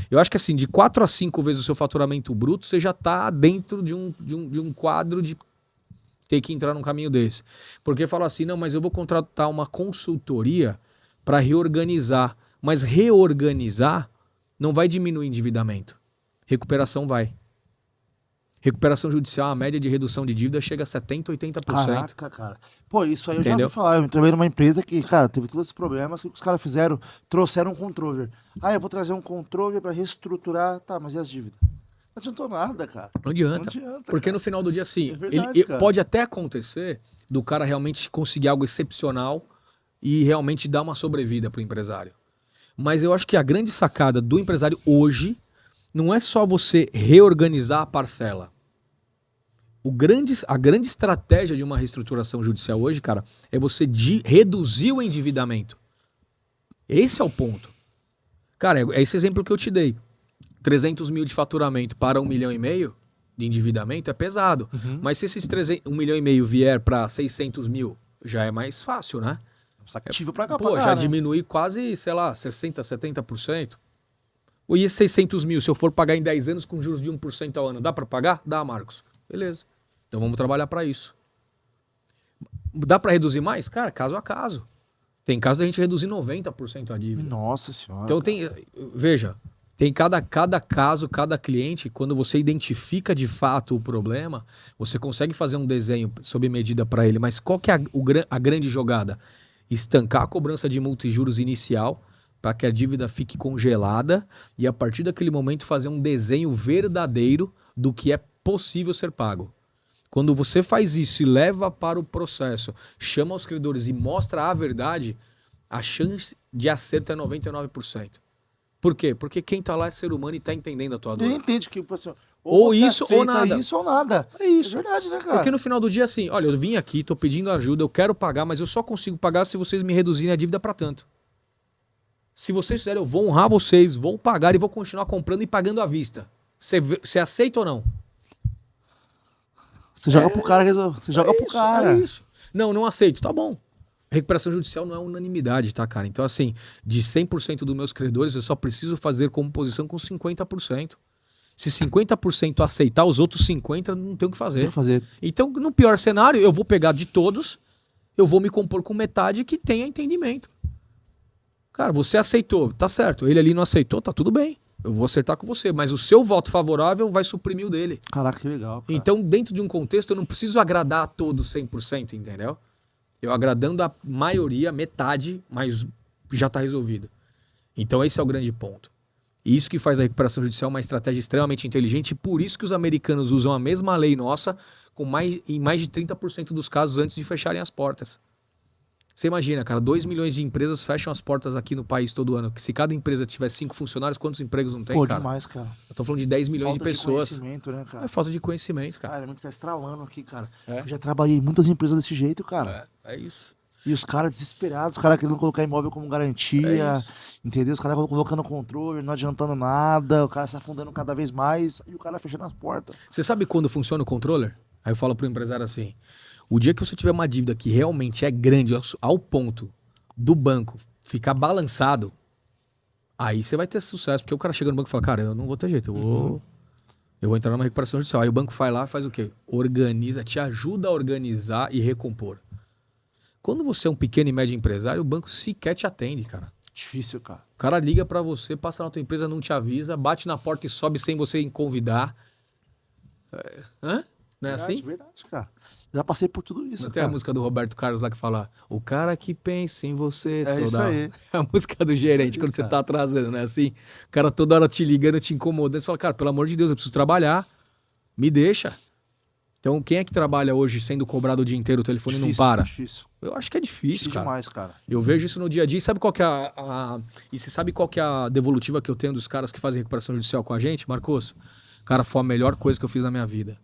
Eu acho que assim, de 4 a 5 vezes o seu faturamento bruto, você já está dentro de um quadro de ter que entrar num caminho desse. Porque fala assim, não, mas eu vou contratar uma consultoria para reorganizar. Mas reorganizar não vai diminuir endividamento. Recuperação vai. Recuperação judicial, a média de redução de dívida chega a 70%, 80%. Caraca, cara. Pô, isso aí eu Entendeu? já ouvi falar. Eu trabalhei numa empresa que, cara, teve todos esses problemas. O que os caras fizeram? Trouxeram um controller. Ah, eu vou trazer um controller pra reestruturar. Tá, mas e as dívidas? Não adiantou nada, cara. Não adianta. Porque cara. no final do dia, assim, É verdade, cara. pode até acontecer do cara realmente conseguir algo excepcional e realmente dar uma sobrevida para o empresário. Mas eu acho que a grande sacada do empresário hoje não é só você reorganizar a parcela. A grande estratégia de uma reestruturação judicial hoje, cara, é você reduzir o endividamento. Esse é o ponto. Cara, é esse exemplo que eu te dei. 300 mil de faturamento para 1,5 milhão de endividamento é pesado. Mas se esses 1,5 milhão vier para 600 mil, já é mais fácil, né? Ativo pra cá, Pô, já diminui quase, sei lá, 60%, 70%. E esses 600 mil, se eu for pagar em 10 anos com juros de 1% ao ano, dá para pagar? Dá, Marcos. Beleza. Então vamos trabalhar para isso. Dá para reduzir mais? Cara, caso a caso. Tem casos da gente reduzir 90% a dívida. Nossa senhora. Então veja, tem cada caso, cada cliente, quando você identifica de fato o problema, você consegue fazer um desenho sob medida para ele. Mas qual que é a grande jogada? Estancar a cobrança de multa e juros inicial para que a dívida fique congelada e a partir daquele momento fazer um desenho verdadeiro do que é possível ser pago. Quando você faz isso e leva para o processo, chama os credores e mostra a verdade, a chance de acerto é 99%. Por quê? Porque quem está lá é ser humano e está entendendo a tua dor. Ele entende que assim, ou isso ou nada. Isso ou nada. É isso. É verdade, né, cara? Porque no final do dia, assim, olha, eu vim aqui, tô pedindo ajuda, eu quero pagar, mas eu só consigo pagar se vocês me reduzirem a dívida para tanto. Se vocês fizerem, eu vou honrar vocês, vou pagar e vou continuar comprando e pagando à vista. Você aceita ou não? Você joga pro cara, você joga pro cara. É isso. Não aceito, tá bom. Recuperação judicial não é unanimidade, tá, cara? Então, assim, de 100% dos meus credores, eu só preciso fazer composição com 50%. Se 50% aceitar, os outros 50% não tem o que fazer. Então, no pior cenário, eu vou pegar de todos, eu vou me compor com metade que tenha entendimento. Cara, você aceitou, tá certo. Ele ali não aceitou, tá tudo bem. Eu vou acertar com você, mas o seu voto favorável vai suprimir o dele. Caraca, que legal, cara. Então, dentro de um contexto, eu não preciso agradar a todos 100%, entendeu? Eu agradando a maioria, metade, mas já está resolvido. Então esse é o grande ponto. E isso que faz a recuperação judicial uma estratégia extremamente inteligente e por isso que os americanos usam a mesma lei nossa em mais de 30% dos casos antes de fecharem as portas. Você imagina, cara, 2 milhões de empresas fecham as portas aqui no país todo ano. Que se cada empresa tiver 5 funcionários, quantos empregos não tem, cara? Demais, cara. Eu tô falando de 10 milhões de pessoas. Falta de conhecimento, né, cara? É falta de conhecimento, cara. Cara, a gente tá estralando aqui, cara. É. Eu já trabalhei em muitas empresas desse jeito, cara. É isso. E os caras desesperados, os caras querendo colocar imóvel como garantia, entendeu? Os caras colocando controle, não adiantando nada, o cara se afundando cada vez mais e o cara fechando as portas. Você sabe quando funciona o controller? Aí eu falo pro empresário assim, o dia que você tiver uma dívida que realmente é grande ao ponto do banco ficar balançado, aí você vai ter sucesso, porque o cara chega no banco e fala, cara, eu não vou ter jeito, eu vou entrar numa recuperação judicial. Aí o banco vai lá e faz o quê? Organiza, te ajuda a organizar e recompor. Quando você é um pequeno e médio empresário, o banco sequer te atende, cara. Difícil, cara. O cara liga pra você, passa na tua empresa, não te avisa, bate na porta e sobe sem você convidar. Não é Verdade, assim? Verdade, cara. Já passei por tudo isso, Não cara. tem a música do Roberto Carlos lá que fala o cara que pensa em você É toda isso aí. É a música do gerente, Isso aí, quando você cara. tá atrasando, né? Assim, o cara toda hora te ligando, te incomodando. Você fala, cara, pelo amor de Deus, eu preciso trabalhar. Me deixa. Então, quem é que trabalha hoje sendo cobrado o dia inteiro, o telefone não para? Difícil. Eu acho que é difícil, cara. Demais, cara. Eu vejo isso no dia a dia. E sabe qual que é E você sabe qual que é a devolutiva que eu tenho dos caras que fazem recuperação judicial com a gente, Marcos? Cara, foi a melhor coisa que eu fiz na minha vida.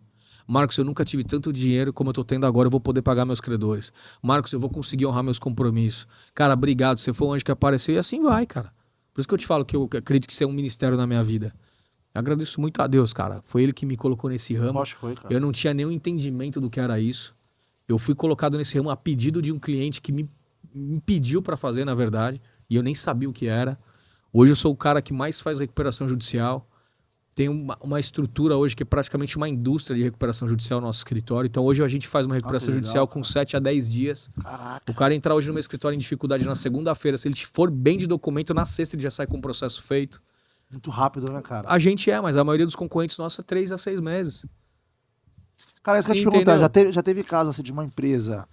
Marcos, eu nunca tive tanto dinheiro como eu tô tendo agora, eu vou poder pagar meus credores. Marcos, eu vou conseguir honrar meus compromissos. Cara, obrigado, você foi o anjo que apareceu e assim vai, cara. Por isso que eu te falo que eu acredito que isso é um ministério na minha vida. Eu agradeço muito a Deus, cara. Foi ele que me colocou nesse ramo. Acho que foi, cara. Eu não tinha nenhum entendimento do que era isso. Eu fui colocado nesse ramo a pedido de um cliente que me pediu para fazer, na verdade, e eu nem sabia o que era. Hoje eu sou o cara que mais faz recuperação judicial. Tem uma estrutura hoje que é praticamente uma indústria de recuperação judicial no nosso escritório. Então hoje a gente faz uma recuperação legal, judicial cara. com 7 a 10 dias. Caraca. O cara entrar hoje no meu escritório em dificuldade na segunda-feira, se ele for bem de documento, na sexta ele já sai com o processo feito. Muito rápido, né, cara? A gente mas a maioria dos concorrentes nossos é 3 a 6 meses. Cara, isso que eu ia te Entendeu? perguntar, já teve caso assim, de uma empresa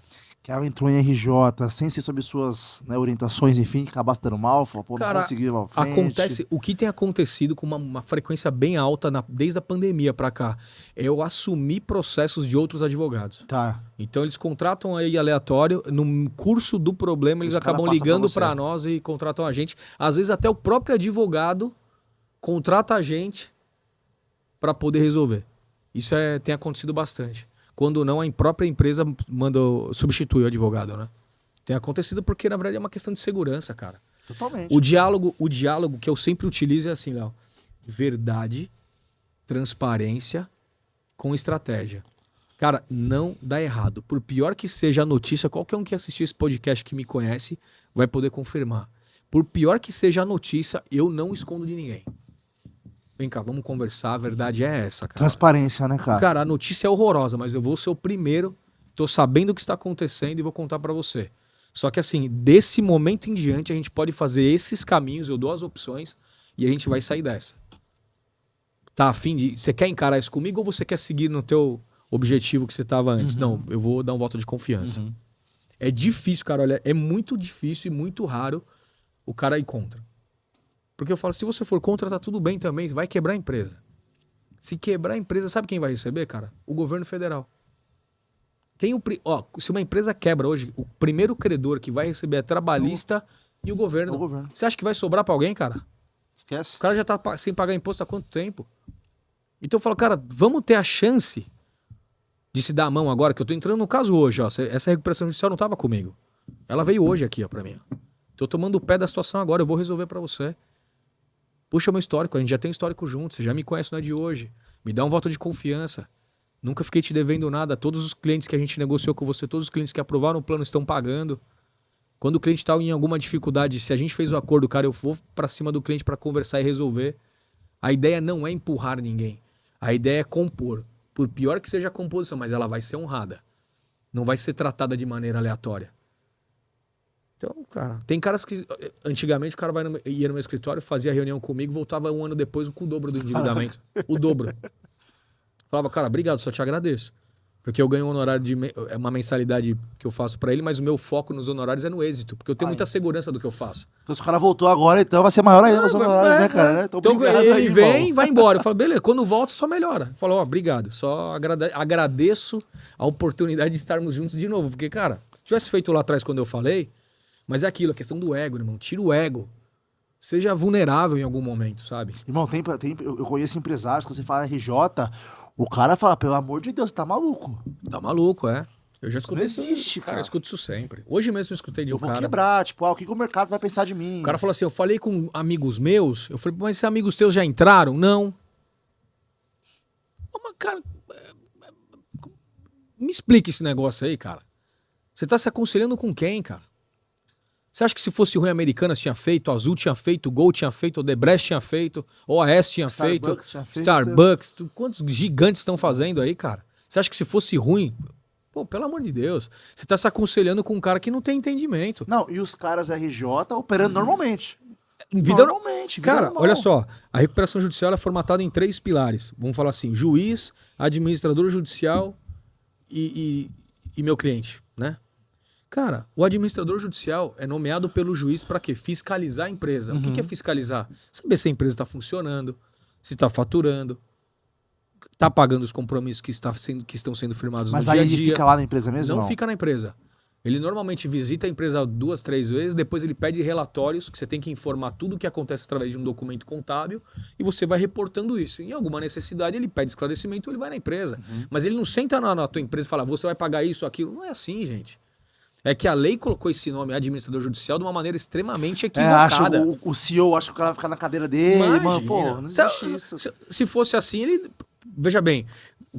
que ela entrou em RJ sem ser sob suas, né, orientações, enfim, acabasse dando mal, falou, pô, Cara, não consegui ir pra frente. acontece, o que tem acontecido com uma frequência bem alta desde a pandemia pra cá, é eu assumir processos de outros advogados. Tá. Então eles contratam aí aleatório, no curso do problema eles Os cara acabam passa pra ligando você. pra nós e contratam a gente. Às vezes até o próprio advogado contrata a gente pra poder resolver. Isso tem acontecido bastante. Quando não, a própria empresa substitui o advogado, né? Tem acontecido porque, na verdade, é uma questão de segurança, cara. Totalmente. O diálogo que eu sempre utilizo é assim, Léo. Verdade, transparência com estratégia. Cara, não dá errado. Por pior que seja a notícia, qualquer um que assistiu esse podcast que me conhece vai poder confirmar. Por pior que seja a notícia, eu não escondo de ninguém. Vem cá, vamos conversar. A verdade é essa, cara. Transparência, né, cara? Cara, a notícia é horrorosa, mas eu vou ser o primeiro. Tô sabendo o que está acontecendo e vou contar pra você. Só que assim, desse momento em diante, a gente pode fazer esses caminhos, eu dou as opções e a gente vai sair dessa. Tá afim de... Você quer encarar isso comigo ou você quer seguir no teu objetivo que você tava antes? Não, eu vou dar um voto de confiança. É difícil, cara, olha, é muito difícil e muito raro o cara ir contra. Porque eu falo, se você for contra, tá tudo bem também, vai quebrar a empresa. Se quebrar a empresa, sabe quem vai receber, cara? O governo federal. Se uma empresa quebra hoje, o primeiro credor que vai receber é trabalhista e o governo. Você acha que vai sobrar pra alguém, cara? Esquece. O cara já tá sem pagar imposto há quanto tempo? Então eu falo, cara, vamos ter a chance de se dar a mão agora, que eu tô entrando no caso hoje, ó. Essa recuperação judicial não tava comigo. Ela veio hoje aqui, ó, pra mim. Ó. Tô tomando o pé da situação agora, eu vou resolver pra você. Puxa meu histórico, a gente já tem histórico junto, você já me conhece, não é de hoje. Me dá um voto de confiança. Nunca fiquei te devendo nada. Todos os clientes que a gente negociou com você, todos os clientes que aprovaram o plano estão pagando. Quando o cliente está em alguma dificuldade, se a gente fez o acordo, cara, eu vou para cima do cliente para conversar e resolver. A ideia não é empurrar ninguém. A ideia é compor. Por pior que seja a composição, mas ela vai ser honrada. Não vai ser tratada de maneira aleatória. Então, cara, tem caras que... Antigamente o cara ia no meu escritório, fazia reunião comigo, voltava um ano depois com o dobro do endividamento. O dobro. Falava, cara, obrigado, só te agradeço. Porque eu ganho um honorário é uma mensalidade que eu faço pra ele, mas o meu foco nos honorários é no êxito, porque eu tenho muita segurança do que eu faço. Então se o cara voltou agora, então vai ser maior ainda nos honorários, né, cara? Então ele vem e vai embora. Eu falo, beleza, quando volta só melhora. Eu falo, ó, obrigado, só agradeço a oportunidade de estarmos juntos de novo. Porque, cara, se tivesse feito lá atrás quando eu falei, mas é aquilo, a questão do ego, irmão. Tira o ego. Seja vulnerável em algum momento, sabe? Irmão, eu conheço empresários, quando você fala RJ, o cara fala, pelo amor de Deus, tá maluco. Tá maluco, é. Eu já escutei isso. Não existe, cara. Eu escuto isso sempre. Hoje mesmo eu escutei de um cara... Eu vou quebrar, tipo, o que o mercado vai pensar de mim? O cara falou assim, eu falei com amigos meus, eu falei, mas esses amigos teus já entraram? Não. Mas, cara, me explica esse negócio aí, cara. Você tá se aconselhando com quem, cara? Você acha que se fosse ruim, a Americanas tinha feito, a Azul tinha feito, o Gol tinha feito, o Odebrecht tinha feito, o OAS tinha feito, Starbucks, quantos gigantes estão fazendo aí, cara? Você acha que se fosse ruim... Pô, pelo amor de Deus, você tá se aconselhando com um cara que não tem entendimento. Não, e os caras RJ operando normalmente. Normalmente. Cara, normal. Olha só, a recuperação judicial é formatada em 3 pilares. Vamos falar assim, juiz, administrador judicial e meu cliente, né? Cara, o administrador judicial é nomeado pelo juiz para quê? Fiscalizar a empresa. O que é fiscalizar? Saber se a empresa está funcionando, se está faturando, está pagando os compromissos que estão sendo firmados no dia a dia. Mas aí ele fica lá na empresa mesmo? Não fica na empresa. Ele normalmente visita a empresa 2, 3 vezes, depois ele pede relatórios, que você tem que informar tudo o que acontece através de um documento contábil, e você vai reportando isso. Em alguma necessidade, ele pede esclarecimento, ele vai na empresa. Mas ele não senta na tua empresa e fala, você vai pagar isso, aquilo. Não é assim, gente. É que a lei colocou esse nome, administrador judicial, de uma maneira extremamente equivocada. O CEO acha que o cara vai ficar na cadeira dele. Imagina. Mano, pô, não existe isso. Se fosse assim, ele... Veja bem,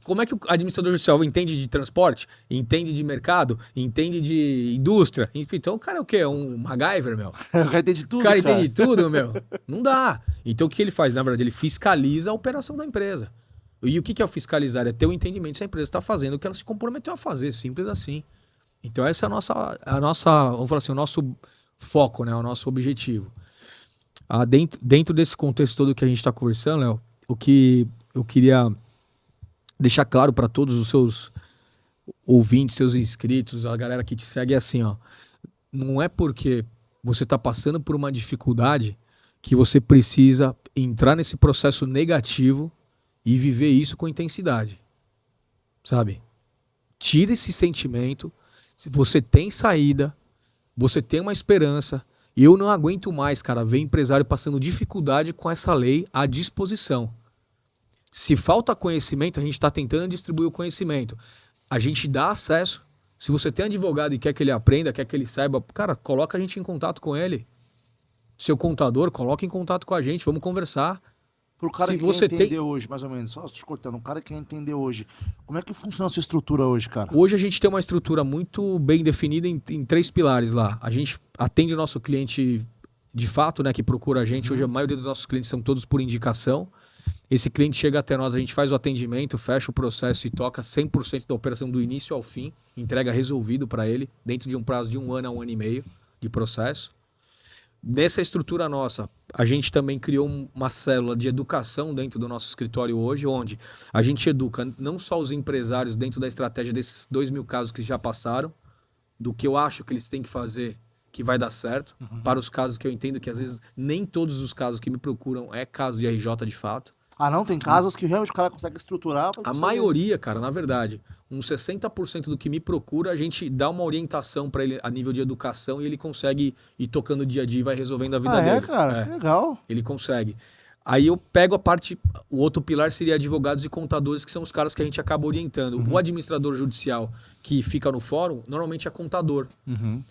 como é que o administrador judicial entende de transporte, entende de mercado, entende de indústria? Então o cara é o quê? Um MacGyver, meu? O cara entende tudo, cara. Entende tudo, meu? Não dá. Então o que ele faz? Na verdade, ele fiscaliza a operação da empresa. E o que é o fiscalizar? É ter o entendimento se a empresa está fazendo o que ela se comprometeu a fazer, simples assim. Então essa é a nossa, vamos falar assim, o nosso foco, né? O nosso objetivo. Dentro desse contexto todo que a gente está conversando, Léo, o que eu queria deixar claro para todos os seus ouvintes, seus inscritos, a galera que te segue é assim, ó. Não é porque você tá passando por uma dificuldade que você precisa entrar nesse processo negativo e viver isso com intensidade. Sabe? Tira esse sentimento. Você tem saída, você tem uma esperança. Eu não aguento mais, cara, ver empresário passando dificuldade com essa lei à disposição. Se falta conhecimento, a gente está tentando distribuir o conhecimento. A gente dá acesso. Se você tem advogado e quer que ele aprenda, quer que ele saiba, cara, coloca a gente em contato com ele. Seu contador, coloca em contato com a gente, vamos conversar. Pro cara Se que você quer entender hoje, mais ou menos, só te cortando, um cara que quer entender hoje, como é que funciona a sua estrutura hoje, cara? Hoje a gente tem uma estrutura muito bem definida em 3 pilares lá. A gente atende o nosso cliente de fato, né, que procura a gente. Hoje a maioria dos nossos clientes são todos por indicação. Esse cliente chega até nós, a gente faz o atendimento, fecha o processo e toca 100% da operação do início ao fim, entrega resolvido para ele, dentro de um prazo de 1 ano a 1 ano e meio de processo. Nessa estrutura nossa, a gente também criou uma célula de educação dentro do nosso escritório hoje, onde a gente educa não só os empresários dentro da estratégia desses 2.000 casos que já passaram, do que eu acho que eles têm que fazer que vai dar certo, para os casos que eu entendo que às vezes nem todos os casos que me procuram é caso de RJ de fato. Ah, não? Tem casos que realmente o cara consegue estruturar? A maioria, cara, na verdade, uns 60% do que me procura, a gente dá uma orientação para ele a nível de educação e ele consegue ir tocando dia a dia e vai resolvendo a vida dele. Cara? Que legal. Ele consegue. Aí eu pego a parte, o outro pilar seria advogados e contadores, que são os caras que a gente acaba orientando. O administrador judicial que fica no fórum, normalmente é contador.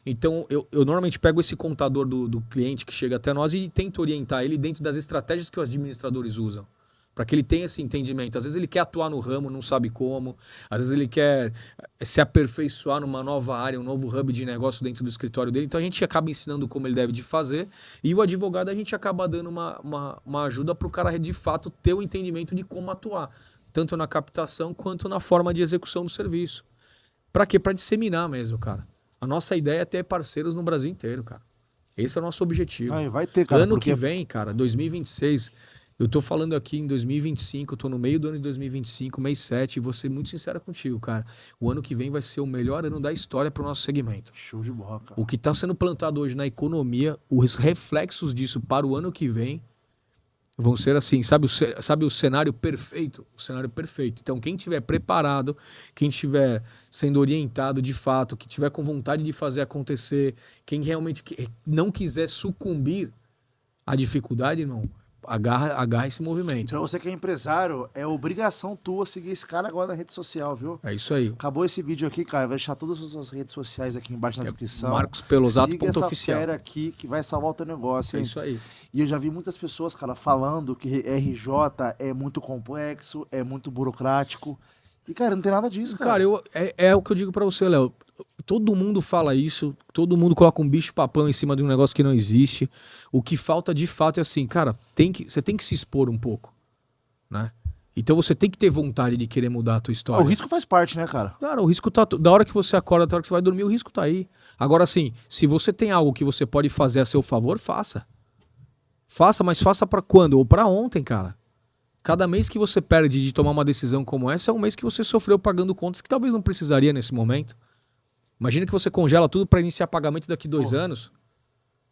Então eu normalmente pego esse contador do cliente que chega até nós e tento orientar ele dentro das estratégias que os administradores usam. Para que ele tenha esse entendimento. Às vezes ele quer atuar no ramo, não sabe como. Às vezes ele quer se aperfeiçoar numa nova área, um novo hub de negócio dentro do escritório dele. Então a gente acaba ensinando como ele deve de fazer. E o advogado a gente acaba dando uma ajuda para o cara de fato ter o entendimento de como atuar. Tanto na captação quanto na forma de execução do serviço. Para quê? Para disseminar mesmo, cara. A nossa ideia é ter parceiros no Brasil inteiro, cara. Esse é o nosso objetivo. Aí, vai ter, cara. Ano que vem, cara, 2026... Eu tô falando aqui em 2025, eu tô no meio do ano de 2025, mês 7, e vou ser muito sincero contigo, cara. O ano que vem vai ser o melhor ano da história pro nosso segmento. Show de bola, cara. O que tá sendo plantado hoje na economia, os reflexos disso para o ano que vem vão ser assim, sabe o cenário perfeito? O cenário perfeito. Então, quem tiver preparado, quem tiver sendo orientado de fato, que tiver com vontade de fazer acontecer, quem realmente não quiser sucumbir à dificuldade, irmão, agarra esse movimento. Pra você que é empresário, é obrigação tua seguir esse cara agora na rede social, viu? É isso aí. Acabou esse vídeo aqui, cara. Vai deixar todas as suas redes sociais aqui embaixo na descrição. marcospelosato.oficial. Siga essa fera aqui que vai salvar o teu negócio, hein? É isso aí. E eu já vi muitas pessoas, cara, falando que RJ é muito complexo, é muito burocrático. E, cara, não tem nada disso, cara. Cara, é o que eu digo pra você, Léo. Todo mundo fala isso, todo mundo coloca um bicho-papão em cima de um negócio que não existe. O que falta de fato é assim, cara, você tem que se expor um pouco, né? Então você tem que ter vontade de querer mudar a tua história. O risco faz parte, né, cara? Cara, o risco tá... Da hora que você acorda até a hora que você vai dormir, o risco tá aí. Agora, assim, se você tem algo que você pode fazer a seu favor, faça. Faça, mas faça pra quando? Ou pra ontem, cara. Cada mês que você perde de tomar uma decisão como essa é um mês que você sofreu pagando contas que talvez não precisaria nesse momento. Imagina que você congela tudo para iniciar pagamento daqui 2 anos.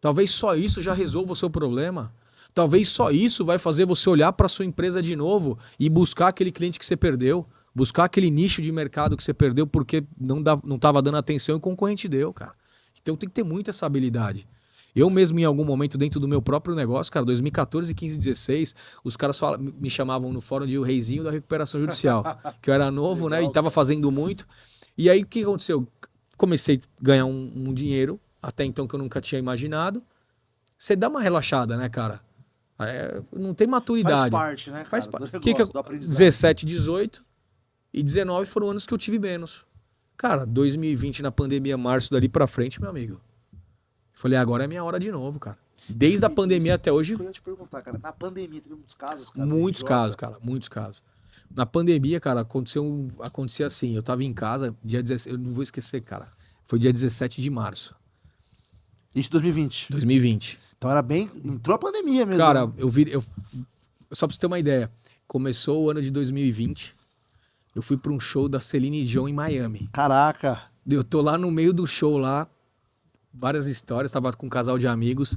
Talvez só isso já resolva o seu problema. Talvez só isso vai fazer você olhar para sua empresa de novo e buscar aquele cliente que você perdeu. Buscar aquele nicho de mercado que você perdeu porque não estava dando atenção e o concorrente deu, cara. Então tem que ter muito essa habilidade. Eu mesmo, em algum momento, dentro do meu próprio negócio, cara, 2014, 15, 16, os caras me chamavam no fórum de o reizinho da recuperação judicial. Que eu era novo, né? E tava fazendo muito. E aí, o que aconteceu? Comecei a ganhar um dinheiro, até então que eu nunca tinha imaginado. Você dá uma relaxada, né, cara? Não tem maturidade. Faz parte, né, cara? Faz parte. Do Que negócio, do aprendizado. 17, 18 e 19 foram anos que eu tive menos. Cara, 2020 na pandemia, março dali pra frente, meu amigo. Falei, agora é minha hora de novo, cara. Desde a pandemia até hoje... Eu ia te perguntar, cara. Na pandemia teve muitos casos, cara? Muitos casos, cara. Muitos casos. Na pandemia, cara, acontecia assim. Eu tava em casa, dia 17... Eu não vou esquecer, cara. Foi dia 17 de março. Isso em 2020? 2020. Então era bem... Entrou a pandemia mesmo. Cara, só pra você ter uma ideia. Começou o ano de 2020. Eu fui pra um show da Celine Dion em Miami. Caraca. Eu tô lá no meio do show lá, várias histórias, tava com um casal de amigos.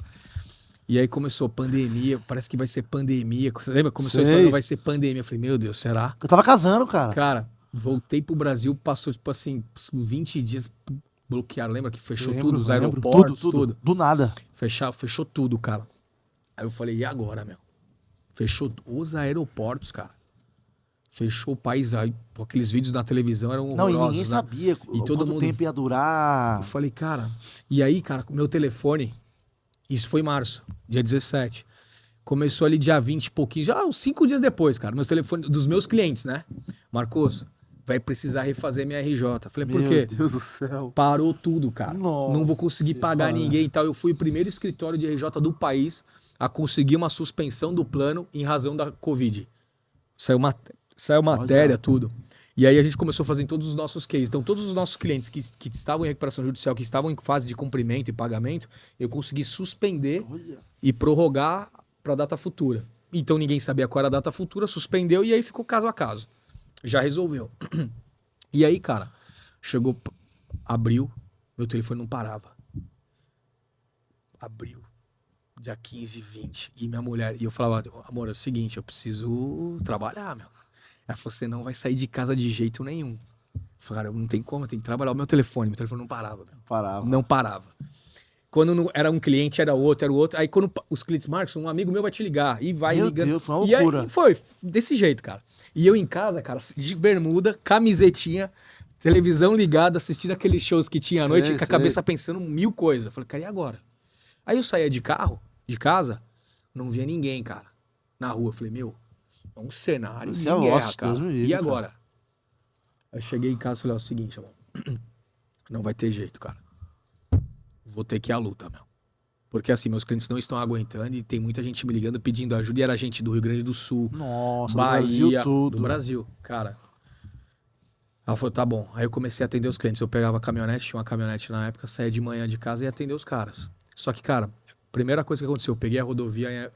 E aí começou pandemia, parece que vai ser pandemia. Você lembra? Começou a história, vai ser pandemia. Eu falei, meu Deus, será? Eu tava casando, cara. Cara, voltei pro Brasil, passou, tipo assim, 20 dias bloquearam. Lembra que fechou tudo, os aeroportos, tudo. Do nada. Fechou tudo, cara. Aí eu falei, e agora, meu? Fechou os aeroportos, cara. Fechou o país. Aí, aqueles vídeos na televisão eram horrorosos. Não, e ninguém né? sabia E todo quanto mundo... tempo ia durar. Eu falei, cara... E aí, cara, com meu telefone... Isso foi em março, dia 17. Começou ali dia 20 e pouquinho, já uns 5 dias depois, cara. Meus telefones, dos meus clientes, né? Marcos, vai precisar refazer minha RJ. Falei, por quê? Meu Deus do céu. Parou tudo, cara. Nossa, não vou conseguir pagar ninguém e tal. Eu fui o primeiro escritório de RJ do país a conseguir uma suspensão do plano em razão da Covid. Saiu matéria, tudo. E aí a gente começou a fazer em todos os nossos cases. Então todos os nossos clientes que estavam em recuperação judicial, que estavam em fase de cumprimento e pagamento, eu consegui suspender e prorrogar para data futura. Então ninguém sabia qual era a data futura, suspendeu e aí ficou caso a caso. Já resolveu. E aí, cara, chegou abril, meu telefone não parava. Abril, dia 15, 20. E minha mulher, e eu falava, amor, é o seguinte, eu preciso trabalhar, meu. Ela falou, você não vai sair de casa de jeito nenhum. Eu falei, cara, não tem como, eu tenho que trabalhar. Meu telefone não parava, meu. Não parava. Quando não, era um cliente, era outro. Aí quando os clientes, Marcos, um amigo meu vai te ligar. E vai ligando. Meu Deus, foi uma loucura. E aí, foi desse jeito, cara. E eu em casa, cara, de bermuda, camisetinha, televisão ligada, assistindo aqueles shows que tinha à noite, com a cabeça pensando 1000 coisas. Eu falei, cara, e agora? Aí eu saía de casa, não via ninguém, cara, na rua. Eu falei, meu... É um cenário de guerra, cara. E agora? Cara. Eu cheguei em casa e falei, ó, é o seguinte, amor. Não vai ter jeito, cara. Vou ter que ir à luta, meu. Porque assim, meus clientes não estão aguentando e tem muita gente me ligando pedindo ajuda. E era gente do Rio Grande do Sul, nossa, Bahia, do Brasil tudo. Do Brasil, cara. Ela falou, tá bom. Aí eu comecei a atender os clientes. Eu pegava a caminhonete, tinha uma caminhonete na época, saía de manhã de casa e ia atender os caras. Só que, cara, primeira coisa que aconteceu, eu peguei a rodovia...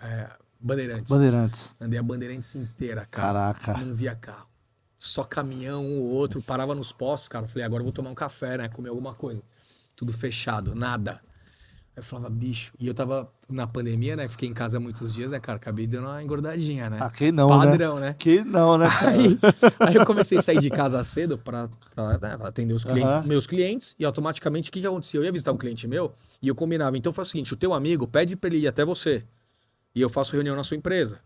Bandeirantes. Andei a Bandeirantes inteira, cara. Caraca. Não via carro. Só caminhão, um ou outro. Parava nos postos, cara. Eu falei, agora eu vou tomar um café, né? Comer alguma coisa. Tudo fechado, nada. Aí eu falava, bicho. E eu tava na pandemia, né? Fiquei em casa muitos dias, né, cara? Acabei dando uma engordadinha, né? Ah, quem não, Padrão, né? Quem não, né, cara? Aí eu comecei a sair de casa cedo pra atender os clientes, meus clientes. E automaticamente, o que aconteceu? Eu ia visitar um cliente meu e eu combinava. Então foi o seguinte, o teu amigo pede pra ele ir até você. E eu faço reunião na sua empresa.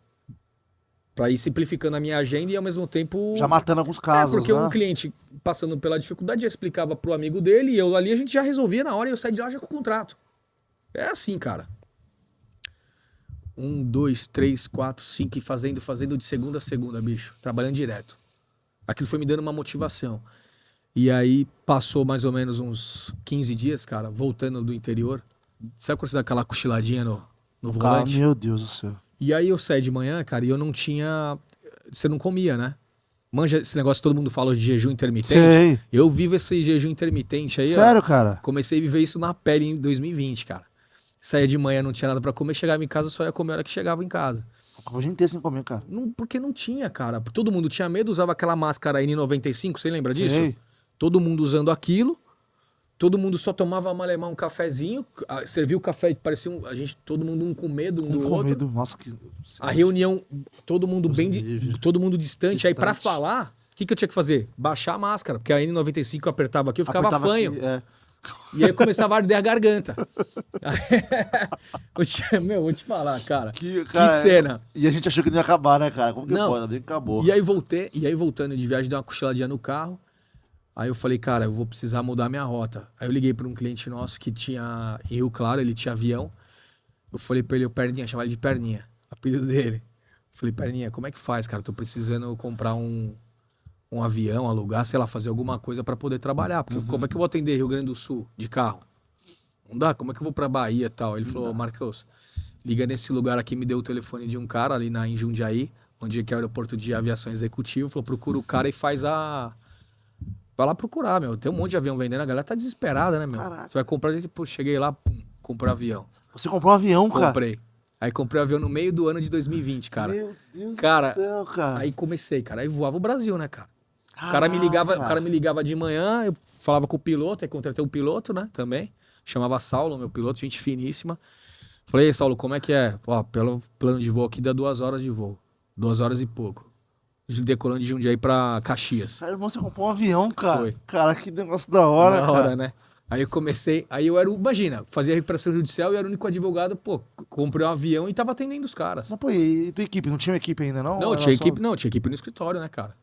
Pra ir simplificando a minha agenda e ao mesmo tempo... Já matando alguns casos, porque né? um cliente passando pela dificuldade já explicava pro amigo dele e eu ali a gente já resolvia na hora e eu saí de lá já com o contrato. É assim, cara. 1, 2, 3, 4, 5 e fazendo de segunda a segunda, bicho. Trabalhando direto. Aquilo foi me dando uma motivação. E aí passou mais ou menos uns 15 dias, cara, voltando do interior. Sabe quando você dá aquela cochiladinha no volante? Meu Deus do céu. E aí eu saí de manhã, cara, e eu não tinha... Você não comia, né? Manja esse negócio que todo mundo fala de jejum intermitente. Sei. Eu vivo esse jejum intermitente aí. Sério, ó, cara? Comecei a viver isso na pele em 2020, cara. Saía de manhã, não tinha nada pra comer, chegava em casa, só ia comer a hora que chegava em casa. Ficava o dia inteiro sem comer, cara. Não, porque não tinha, cara. Todo mundo tinha medo, usava aquela máscara N95, você lembra disso? Sei. Todo mundo usando aquilo. Todo mundo só tomava malemar um cafezinho, servia o café, parecia todo mundo um com medo um do outro. Nossa, que... A reunião, todo mundo todo mundo distante. Aí pra falar, o que eu tinha que fazer? Baixar a máscara, porque a N95 eu apertava aqui, eu ficava fanho. Aqui, E aí começava a arder a garganta. Meu, vou te falar, cara. Que cena. E a gente achou que não ia acabar, né, cara? Como que não. pode? Acabou. E aí voltando de viagem, dei uma cochiladinha no carro. Aí eu falei, cara, eu vou precisar mudar minha rota. Aí eu liguei para um cliente nosso que tinha em Rio Claro, ele tinha avião. Eu falei para ele, o Perninha, chamava ele de Perninha, apelido dele. Eu falei, Perninha, como é que faz, cara? Tô precisando comprar um avião, alugar, sei lá, fazer alguma coisa para poder trabalhar. Porque como é que eu vou atender Rio Grande do Sul de carro? Não dá, como é que eu vou pra Bahia e tal? Ele falou, Marcos, liga nesse lugar aqui, me deu o telefone de um cara ali em Jundiaí, onde é que é o aeroporto de aviação executivo. Falou, procura o cara e faz a... Vai lá procurar, meu. Tem um monte de avião vendendo, a galera tá desesperada, né, meu? Caraca. Você vai comprar, tipo, cheguei lá, comprei um avião. Você comprou um avião, cara? Comprei. Aí comprei um avião no meio do ano de 2020, cara. Meu Deus cara, do céu, cara. Aí comecei, cara. Aí voava o Brasil, né, cara? O cara me ligava de manhã, eu falava com o piloto, aí contratei um piloto, né, também. Chamava Saulo, meu piloto, gente finíssima. Falei, Saulo, como é que é? Ó, pelo plano de voo aqui dá 2 horas de voo. 2 horas e pouco. Decolando de Jundiaí pra Caxias. Cara, irmão, você comprou um avião, cara. Foi. Cara, que negócio da hora, Da cara. hora, né? Aí eu comecei, aí eu era, imagina, fazia recuperação judicial e era o único advogado, pô, comprei um avião e tava atendendo os caras. Mas, pô, e tua equipe? Não tinha uma equipe ainda, não? Não, Era tinha só- equipe, não, tinha equipe no escritório, né, cara?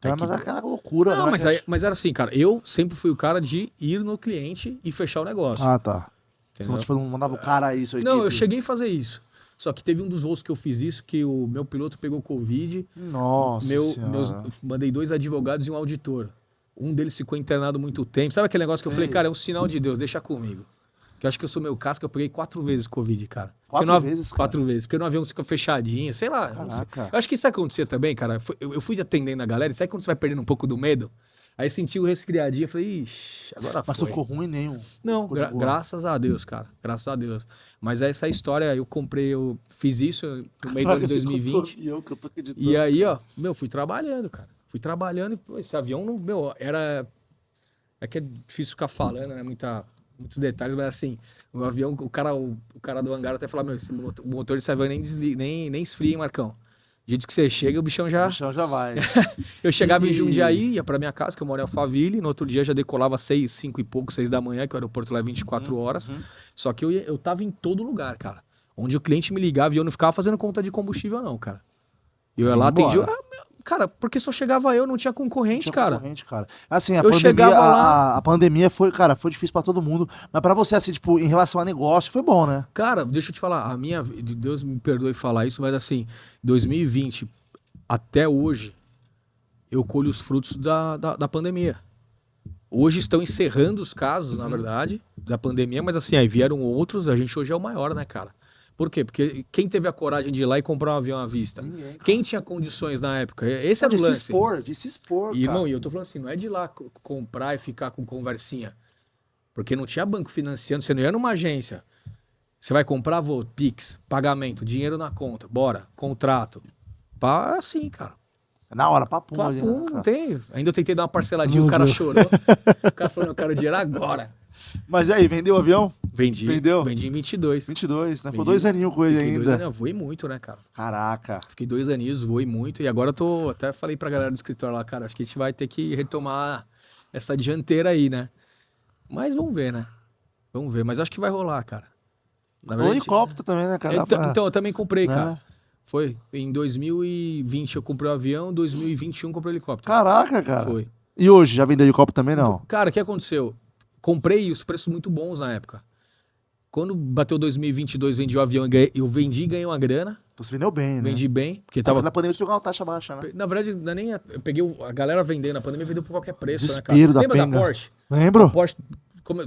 A Mas equipe- aquela loucura, Não, né? mas era assim, cara, eu sempre fui o cara de ir no cliente e fechar o negócio. Ah, tá. Você Entendeu? não, tipo, não mandava o cara aí, sua Não, eu equipe? cheguei a fazer isso. Só que teve um dos voos que eu fiz isso, que o meu piloto pegou Covid. Nossa senhora. Mandei 2 advogados e um auditor. Um deles ficou internado muito tempo. Sabe aquele negócio que eu Sei. falei, cara, é um sinal de Deus, deixa comigo. Que eu acho que eu sou meu casco, eu peguei 4 vezes Covid, cara. Porque 4 no vezes, cara? 4 vezes. Porque no avião fica fechadinho, sei lá. Não sei. Caraca. Eu acho que isso acontecia também, cara. Eu fui atendendo a galera, e sabe quando você vai perdendo um pouco do medo? Aí senti o resfriadinho, eu falei, ixi, agora Mas foi. tu ficou ruim nenhum? Não, Ficou de boa? graças a Deus, cara. Graças a Deus. Mas essa história, eu fiz isso no meio do ano de Caraca, você comprou 2020. avião que eu tô acreditando. E aí, ó, meu, fui trabalhando, cara. Fui trabalhando e, pô, esse avião, não, meu, era... É que é difícil ficar falando, né? Muitos detalhes, mas assim, o avião, o cara do hangar até falava, meu, o motor desse avião nem esfria, hein, Marcão? Do jeito que você chega, o bichão já... O chão já vai. Eu chegava em E- Jundiaí, ia pra minha casa, que eu moro em Alphaville, no outro dia já decolava 6, 5 e pouco, 6 da manhã, que o aeroporto lá é 24 horas. Só que eu tava em todo lugar, cara. Onde o cliente me ligava e eu não ficava fazendo conta de combustível, não, cara. Eu ia lá, atendia... Embora. Cara, porque só chegava eu, não tinha concorrente, Tinha cara. concorrente, cara. Assim, Eu chegava lá- a pandemia foi, cara, foi difícil pra todo mundo. Mas pra você, assim, tipo, em relação a negócio, foi bom, né? Cara, deixa eu te falar, Deus me perdoe falar isso, mas assim, 2020 até hoje, eu colho os frutos da pandemia. Hoje estão encerrando os casos, na verdade, da pandemia, mas assim, aí vieram outros, a gente hoje é o maior, né, cara? Por quê? Porque quem teve a coragem de ir lá e comprar um avião à vista? Ninguém, cara. Quem tinha condições na época? Esse é de o se lance. expor, de se expor, E, cara. irmão, e eu tô falando assim, não é de ir lá comprar e ficar com conversinha. Porque não tinha banco financiando, você não ia numa agência. Você vai comprar, vou, Pix, pagamento, dinheiro na conta, bora, contrato. Pá, assim, cara. Na hora, papum. Papum, ali, né, não cara? tem. Ainda eu tentei dar uma parceladinha, Meu o cara Deus. chorou. O cara falou, eu quero dinheiro agora. Mas e aí, vendeu o avião? Vendi. Vendeu? Vendi em 22. 22, né? Ficou Vendi. 2 aninhos com ele Fiquei 2 ainda. anos, eu voei muito, né, cara? Caraca. Fiquei 2 aninhos, voei muito. E agora eu tô. Até falei pra galera do escritório lá, cara, acho que a gente vai ter que retomar essa dianteira aí, né? Mas vamos ver, né? Vamos ver. Mas acho que vai rolar, cara. Na O verdade, helicóptero também, né, cara? Dá pra- então, eu também comprei, né? cara. Foi. Em 2020 eu comprei o avião, em 2021 eu comprei o helicóptero. Caraca, cara. Foi. E hoje, já vendeu helicóptero também, não? Cara, o que aconteceu? Comprei os preços muito bons na época. Quando bateu 2022, vendi o avião, eu vendi e ganhei uma grana. Então você vendeu bem, né? Vendi bem, porque Tava... tava... Na pandemia você pegou uma taxa baixa, né? Na verdade, não é nem eu peguei a galera vendendo, a pandemia vendeu por qualquer preço, Desespero né, cara? da Lembra penga. da Porsche? Lembro? A Porsche,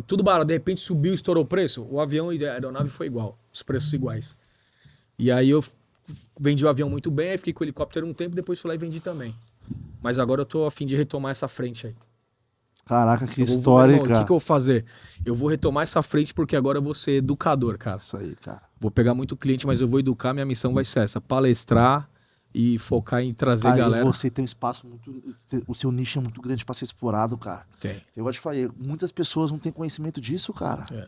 tudo barato, de repente subiu, estourou o preço. O avião e a aeronave foi igual, os preços iguais. E aí eu vendi o avião muito bem, aí fiquei com o helicóptero um tempo, depois fui lá e vendi também. Mas agora eu tô a fim de retomar essa frente aí. Caraca, que Eu vou- história, hein, irmão, cara. O que eu vou fazer? Eu vou retomar essa frente porque agora eu vou ser educador, cara. Isso aí, cara. Vou pegar muito cliente, mas eu vou educar, minha missão vai ser essa, palestrar e focar em trazer Cara, e galera. você tem um espaço muito... O seu nicho é muito grande pra ser explorado, cara. Tem. Eu gosto de falar, muitas pessoas não têm conhecimento disso, cara. É.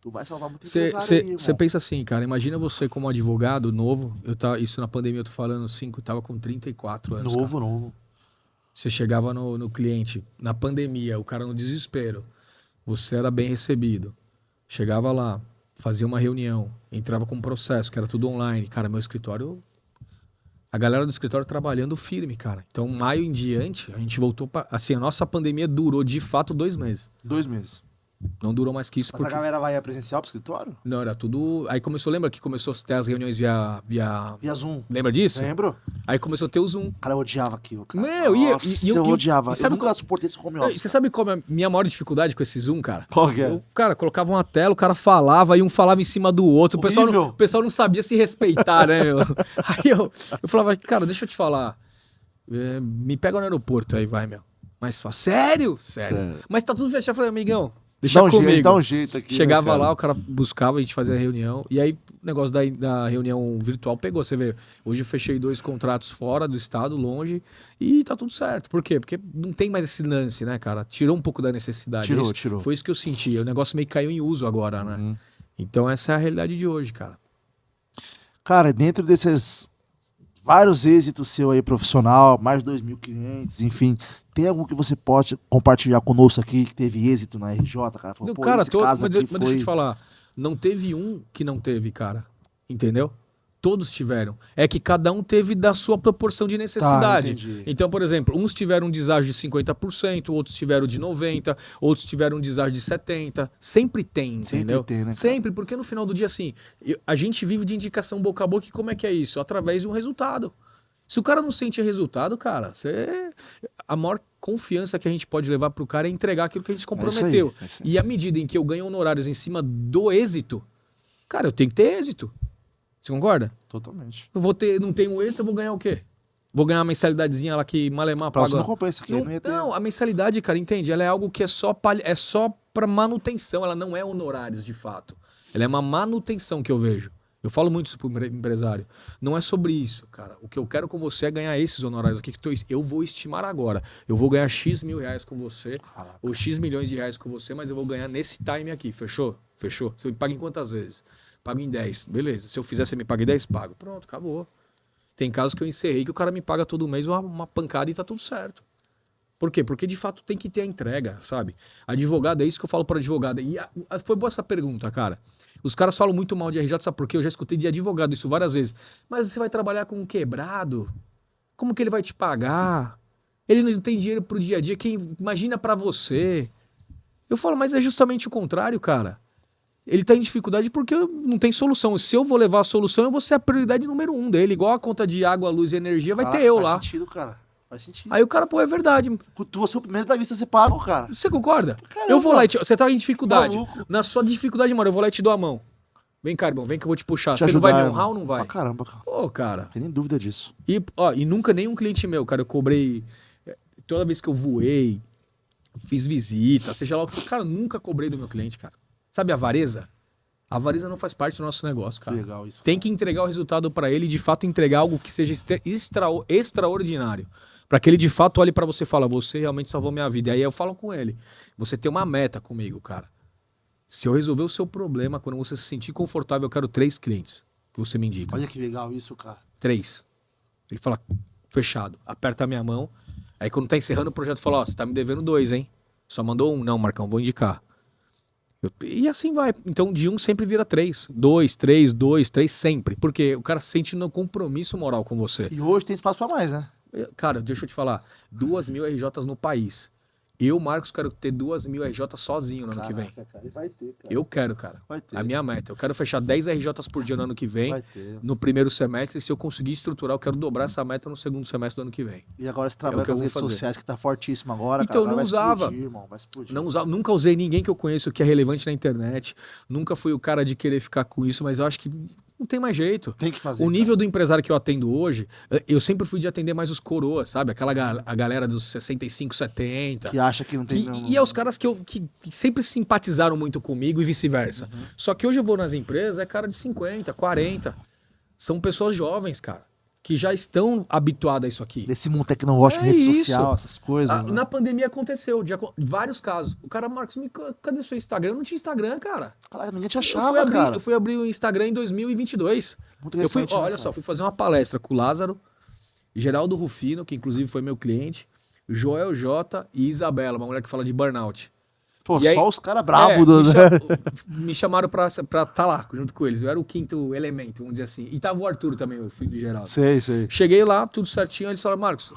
Tu vai salvar muito empresário aí, Você irmão. pensa assim, cara, imagina você como advogado novo, isso na pandemia eu tô falando 5, eu tava com 34 anos, cara. Novo. Você chegava no cliente, na pandemia, o cara no desespero, você era bem recebido, chegava lá, fazia uma reunião, entrava com um processo, que era tudo online, cara, meu escritório, a galera do escritório trabalhando firme, cara. Então, maio em diante, a gente voltou pra, assim, a nossa pandemia durou de fato 2 meses. 2 meses. Não durou mais que isso, Mas a porque... galera vai presencial pro escritório? Não, era tudo... Aí começou, lembra que começou a ter as reuniões via... Via Zoom. Lembra disso? Lembro? Aí começou a ter o Zoom. Cara, eu odiava aquilo, cara. Meu, Nossa, eu odiava. e Eu sabe nunca suportei esse home office. Você sabe qual é a minha maior dificuldade com esse Zoom, cara? Qual que é? O cara colocava uma tela, o cara falava, e um falava em cima do outro. O Horrível. pessoal não sabia se respeitar, né, meu? Aí eu falava, cara, deixa eu te falar. Me pega no aeroporto aí, vai, meu. Mas fala, sério? Sério. Sério. Mas tá tudo fechado. Eu falei, amigão, Deixa comigo. Dá um jeito aqui. Chegava né, lá, o cara buscava, a gente fazia a reunião. E aí, o negócio da reunião virtual pegou. Você vê, hoje eu fechei 2 contratos fora do estado, longe, e tá tudo certo. Por quê? Porque não tem mais esse lance, né, cara? Tirou um pouco da necessidade. Tirou. Foi isso que eu senti. O negócio meio que caiu em uso agora, né? Então, essa é a realidade de hoje, cara. Cara, dentro desses vários êxitos seu aí profissional, mais de 2.000 clientes, enfim, tem algum que você pode compartilhar conosco aqui que teve êxito na RJ, cara? Falou, Não, cara, esse caso mas aqui deixa eu te falar, não teve um que não teve, cara. Entendeu? Todos tiveram. É que cada um teve da sua proporção de necessidade. Entendi. Então, por exemplo, uns tiveram um deságio de 50%, outros tiveram de 90%, outros tiveram um deságio de 70%. Sempre tem, entendeu? Sempre tem, né, cara? Sempre, porque no final do dia, assim, a gente vive de indicação boca a boca e como é que é isso? Através de um resultado. Se o cara não sente resultado, cara, a maior confiança que a gente pode levar pro cara é entregar aquilo que a gente comprometeu. É isso aí. E à medida em que eu ganho honorários em cima do êxito, cara, eu tenho que ter êxito. Você concorda? Totalmente. Não tenho êxito, eu vou ganhar o quê? Vou ganhar uma mensalidadezinha lá que Malemar Pra paga. você não compensa, que não ia ter. Não, a mensalidade, cara, entende? Ela é algo que é só pra manutenção, ela não é honorários de fato. Ela é uma manutenção que eu vejo. Eu falo muito isso pro empresário. Não é sobre isso, cara. O que eu quero com você é ganhar esses honorários aqui que eu vou estimar agora. Eu vou ganhar X mil reais com você, ou X milhões de reais com você, mas eu vou ganhar nesse time aqui. Fechou? Fechou? Você me paga em quantas vezes? Pago em 10. Beleza. Se eu fizer, você me paga em 10? Pago. Pronto, acabou. Tem casos que eu encerrei que o cara me paga todo mês uma pancada e tá tudo certo. Por quê? Porque de fato tem que ter a entrega, sabe? Advogado, é isso que eu falo para advogado. E foi boa essa pergunta, cara. Os caras falam muito mal de RJ, sabe por quê? Eu já escutei de advogado isso várias vezes. Mas você vai trabalhar com um quebrado? Como que ele vai te pagar? Ele não tem dinheiro pro dia a dia. Imagina para você. Eu falo, mas é justamente o contrário, cara. Ele tá em dificuldade porque não tem solução. Se eu vou levar a solução, eu vou ser a prioridade número 1 dele. Igual a conta de água, luz e energia, vai ter eu lá. Faz sentido, cara. Faz sentido. Aí o cara, pô, é verdade. Tu você é o primeiro da lista, você paga, cara. Você concorda? Caramba. Eu vou lá e você tá em dificuldade. Maluco. Na sua dificuldade, mano, eu vou lá e te dou a mão. Vem cá, irmão, vem que eu vou te puxar. Te Você não vai me ajudar, honrar irmão. ou não vai? Pra caramba, cara. Pô, cara. Não tem nem dúvida disso. E nunca nenhum cliente meu, cara, eu cobrei. Toda vez que eu voei, fiz visita, seja lá o que for, cara, nunca cobrei do meu cliente, cara. Sabe a avareza? A avareza não faz parte do nosso negócio, cara. Legal isso. Tem que entregar o resultado pra ele e de fato entregar algo que seja extraordinário. Pra que ele de fato olhe pra você e fale, você realmente salvou minha vida. E aí eu falo com ele, você tem uma meta comigo, cara. Se eu resolver o seu problema, quando você se sentir confortável, eu quero 3 clientes que você me indica. Olha que legal isso, cara. 3. Ele fala, fechado. Aperta a minha mão. Aí quando tá encerrando o projeto, fala, você tá me devendo 2, hein? Só mandou 1. Não, Marcão, vou indicar. E assim vai. Então de 1 sempre vira 3. 2, 3, 2, 3 sempre. Porque o cara sente no compromisso moral com você. E hoje tem espaço pra mais, né? Cara, deixa eu te falar. 2.000 RJs no país. Eu, Marcos, quero ter 2.000 RJs sozinho no ano que vem. Cara, e vai ter, cara. Eu quero, cara. Vai ter. A minha meta. Eu quero fechar 10 RJs por dia no ano que vem. Vai ter. No primeiro semestre. Se eu conseguir estruturar, eu quero dobrar essa meta no segundo semestre do ano que vem. E agora esse trabalho que com eu as vou redes fazer. sociais que tá fortíssimo agora, Então, cara. não Vai usava. explodir, irmão. Vai explodir. Nunca usei ninguém que eu conheço que é relevante na internet. Nunca fui o cara de querer ficar com isso, mas eu acho que não tem mais jeito. Tem que fazer. O nível do empresário que eu atendo hoje, eu sempre fui de atender mais os coroas, sabe? A galera dos 65, 70. Que acha que não tem... E é os caras que sempre simpatizaram muito comigo e vice-versa. Só que hoje eu vou nas empresas, é cara de 50, 40. São pessoas jovens, cara, que já estão habituadas a isso aqui. Desse mundo tecnológico, É rede isso. social, essas coisas, né? Na pandemia aconteceu, vários casos. O cara, Marcos, cadê seu Instagram? Eu não tinha Instagram, cara. Caraca, ninguém te Eu achava, cara. fui abrir o Instagram em 2022. Muito Eu fui, recente, né, olha cara? só, fui fazer uma palestra com o Lázaro, Geraldo Rufino, que inclusive foi meu cliente, Joel J e Isabela, uma mulher que fala de burnout. Pô, E aí- só os caras brabos, né? Me chamaram pra estar lá, junto com eles. Eu era o quinto elemento, vamos dizer assim. E tava o Arthur também, o filho de Geraldo. Sei, sei. Cheguei lá, tudo certinho, eles falaram, Marcos,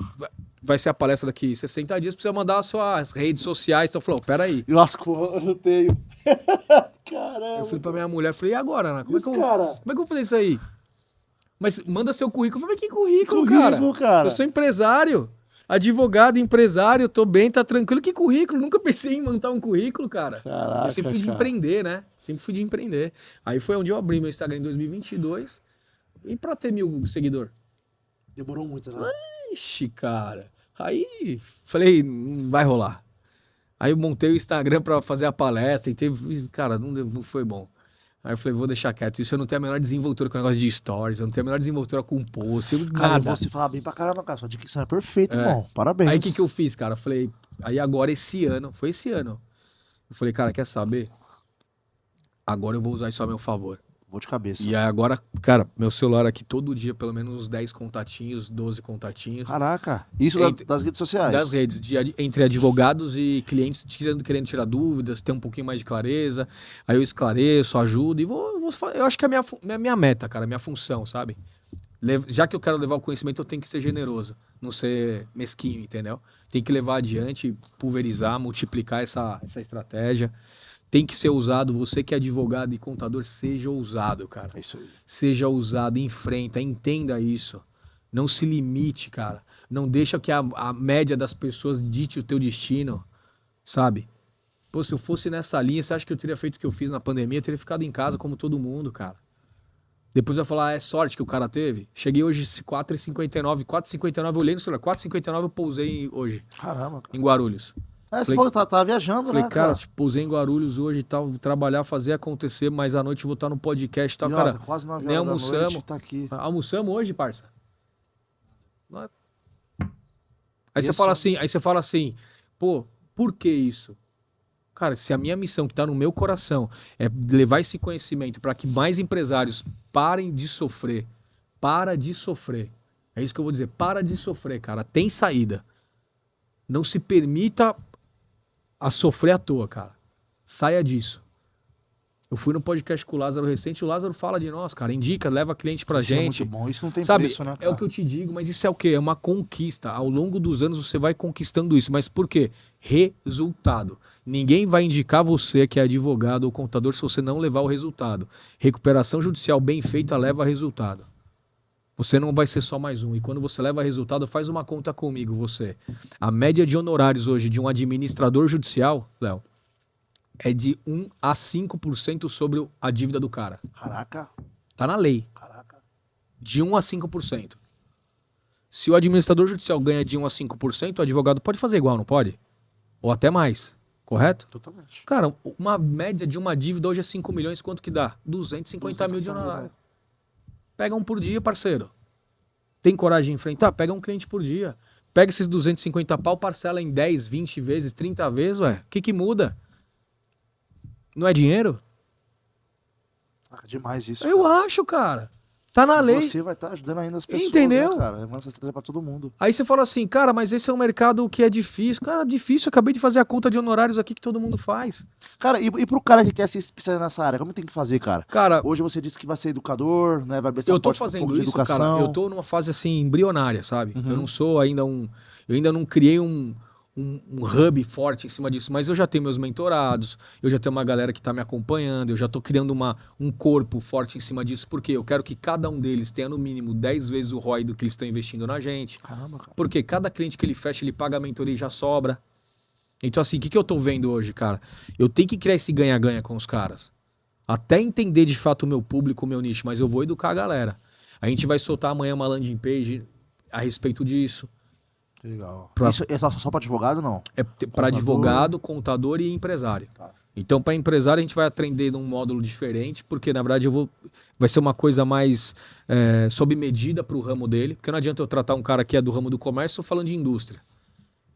vai ser a palestra daqui 60 dias, precisa mandar as suas redes sociais. Então eu falei, peraí. E lascou, eu não tenho. Caramba. Eu fui pra minha mulher, falei, e agora, Ana? Como é que eu cara? vou fazer isso aí? Mas manda seu currículo. Eu falei, mas que currículo, Currículo, cara? Eu sou empresário, advogado, empresário, tô bem, tá tranquilo. Que currículo? Nunca pensei em montar um currículo, cara. Caraca, Eu sempre fui de cara. empreender, né? Sempre fui de empreender. Aí foi onde eu abri meu Instagram em 2022. E pra ter 1.000 seguidor? Demorou muito, né? Ixi, cara. Aí falei, não vai rolar. Aí eu montei o Instagram pra fazer a palestra e teve... Cara, não foi bom. Aí eu falei, vou deixar quieto. Isso eu não tenho a menor desenvoltura com o negócio de stories, eu não tenho a menor desenvoltura com post, Cara, nada. você fala bem pra caramba, cara. Sua dicção é perfeita, É. irmão. Parabéns. Aí o que eu fiz, cara? Eu falei, aí agora esse ano, foi esse ano. Eu falei, cara, quer saber? Agora eu vou usar isso a meu favor. Vou de cabeça. E aí agora, cara, meu celular aqui todo dia, pelo menos uns 10 contatinhos, 12 contatinhos. Caraca. Isso das redes sociais? Das redes, entre advogados e clientes querendo tirar dúvidas, ter um pouquinho mais de clareza. Aí eu esclareço, ajudo e eu acho que é a minha meta, cara, a minha função, sabe? Já que eu quero levar o conhecimento, eu tenho que ser generoso, não ser mesquinho, entendeu? Tem que levar adiante, pulverizar, multiplicar essa estratégia. Tem que ser usado, você que é advogado e contador, seja ousado, cara. É isso aí. Seja ousado, enfrenta, entenda isso. Não se limite, cara. Não deixa que a média das pessoas dite o teu destino, sabe? Pô, se eu fosse nessa linha, você acha que eu teria feito o que eu fiz na pandemia? Eu teria ficado em casa como todo mundo, cara. Depois vai falar, é sorte que o cara teve. Cheguei hoje 4h59, 4h59 eu olhei no celular, 4h59 eu pousei hoje, Caramba, cara. em Guarulhos. Você falou que tá viajando, Falei, né, cara, tipo, pousei em Guarulhos hoje e tal, vou trabalhar, fazer acontecer, mas à noite eu vou estar no podcast e tal, E, ó, cara. tá quase 9 nem horas da almoçamos. noite, tá aqui. Almoçamos hoje, parça? Aí Isso. você fala assim, pô, por que isso? Cara, se a minha missão que tá no meu coração é levar esse conhecimento para que mais empresários parem de sofrer, para de sofrer. É isso que eu vou dizer, para de sofrer, cara. Tem saída. Não se permita a sofrer à toa, cara. Saia disso. Eu fui no podcast com o Lázaro recente, o Lázaro fala de nós, cara. Indica, leva cliente pra Isso gente. é muito bom. Isso não tem Sabe, preço, né, cara? é o que eu te digo, mas isso é o quê? É uma conquista. Ao longo dos anos você vai conquistando isso. Mas por quê? Resultado. Ninguém vai indicar você que é advogado ou contador se você não levar o resultado. Recuperação judicial bem feita leva resultado. Você não vai ser só mais um. E quando você leva resultado, faz uma conta comigo, você. A média de honorários hoje de um administrador judicial, Léo, é de 1 a 5% sobre a dívida do cara. Caraca. Tá na lei. Caraca. De 1 a 5%. Se o administrador judicial ganha de 1 a 5%, o advogado pode fazer igual, não pode? Ou até mais. Correto? Totalmente. Cara, uma média de uma dívida hoje é 5 milhões, quanto que dá? 250 mil de honorário. Pega um por dia, parceiro. Tem coragem de enfrentar? Pega um cliente por dia. Pega esses 250 pau, parcela em 10, 20 vezes, 30 vezes, ué. O que muda? Não é dinheiro? Demais isso. Eu cara. acho, cara. Tá na lei. Você vai estar ajudando ainda as pessoas, Entendeu? né, cara? É uma estratégia pra todo mundo. Aí você fala assim, cara, mas esse é um mercado que é difícil. Cara, difícil, eu acabei de fazer a conta de honorários aqui que todo mundo faz. Cara, e pro cara que quer se especializar nessa área, como tem que fazer, cara? Cara, Hoje você disse que vai ser educador, né? Vai ver se eu tô aporta um fazendo pouco de isso, cara. educação. Eu tô numa fase assim, embrionária, sabe? Uhum. Eu não sou ainda eu ainda não criei um hub forte em cima disso, mas eu já tenho meus mentorados, eu já tenho uma galera que tá me acompanhando, eu já tô criando um corpo forte em cima disso, porque eu quero que cada um deles tenha no mínimo 10 vezes o ROI do que eles estão investindo na gente. Caramba, cara. Porque cada cliente que ele fecha, ele paga a mentoria e já sobra. Então assim, o que eu tô vendo hoje, cara? Eu tenho que criar esse ganha-ganha com os caras. Até entender de fato o meu público, o meu nicho, mas eu vou educar a galera. A gente vai soltar amanhã uma landing page a respeito disso. Legal. Pra- Isso é só pra advogado, não? É para advogado, contador e empresário. Tá. Então, para empresário, a gente vai atender num módulo diferente, porque, na verdade, vai ser uma coisa mais sob medida para o ramo dele. Porque não adianta eu tratar um cara que é do ramo do comércio falando de indústria.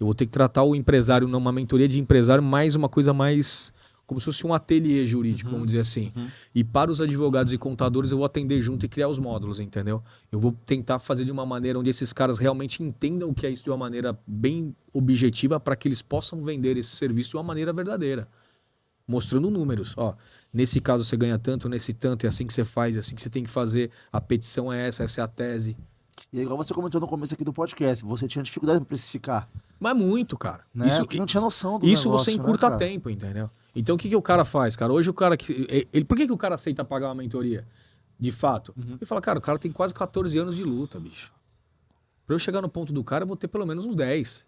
Eu vou ter que tratar o empresário numa mentoria de empresário, mais uma coisa mais... como se fosse um ateliê jurídico, vamos dizer assim. E para os advogados e contadores, eu vou atender junto e criar os módulos, entendeu? Eu vou tentar fazer de uma maneira onde esses caras realmente entendam o que é isso de uma maneira bem objetiva para que eles possam vender esse serviço de uma maneira verdadeira. Mostrando números. Ó, nesse caso você ganha tanto, nesse tanto, é assim que você faz, é assim que você tem que fazer. A petição é essa é a tese. E é igual você comentou no começo aqui do podcast, você tinha dificuldade pra precificar, Mas muito, cara. né? Porque não tinha noção do Isso negócio, você né, encurta cara? tempo, entendeu? Então o que o cara faz, cara? Hoje o cara por que o cara aceita pagar uma mentoria? De fato. Ele fala, cara, o cara tem quase 14 anos de luta, bicho. Pra eu chegar no ponto do cara, eu vou ter pelo menos uns 10.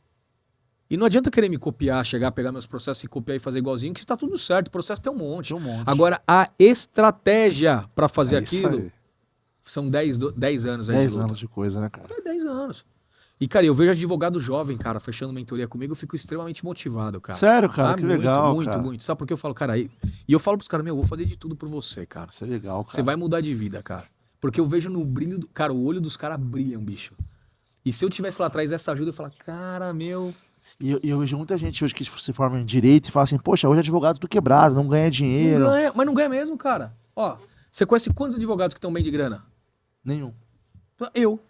E não adianta querer me copiar, chegar, pegar meus processos e copiar e fazer igualzinho, que tá tudo certo. O processo tem um monte. Tem um monte. Agora, a estratégia pra fazer É isso aquilo aí. são 10 anos aí 10 de luta. anos de coisa, né, cara? É 10 anos. E, cara, eu vejo advogado jovem, cara, fechando mentoria comigo, eu fico extremamente motivado, cara. Sério, cara? Que muito, legal, muito, cara. muito. Sabe por que eu falo, cara? E eu falo pros caras, eu vou fazer de tudo por você, cara. Isso é legal, cara. Você vai mudar de vida, cara. Porque eu vejo no brilho, cara, o olho dos caras brilha, bicho. E se eu tivesse lá atrás dessa ajuda, eu falar, cara, meu... E eu vejo muita gente hoje que se forma em direito e fala assim, poxa, hoje é advogado do quebrado, não ganha dinheiro. Não ganha, mas não ganha mesmo, cara. Ó, você conhece quantos advogados que estão bem de grana? Nenhum. Eu.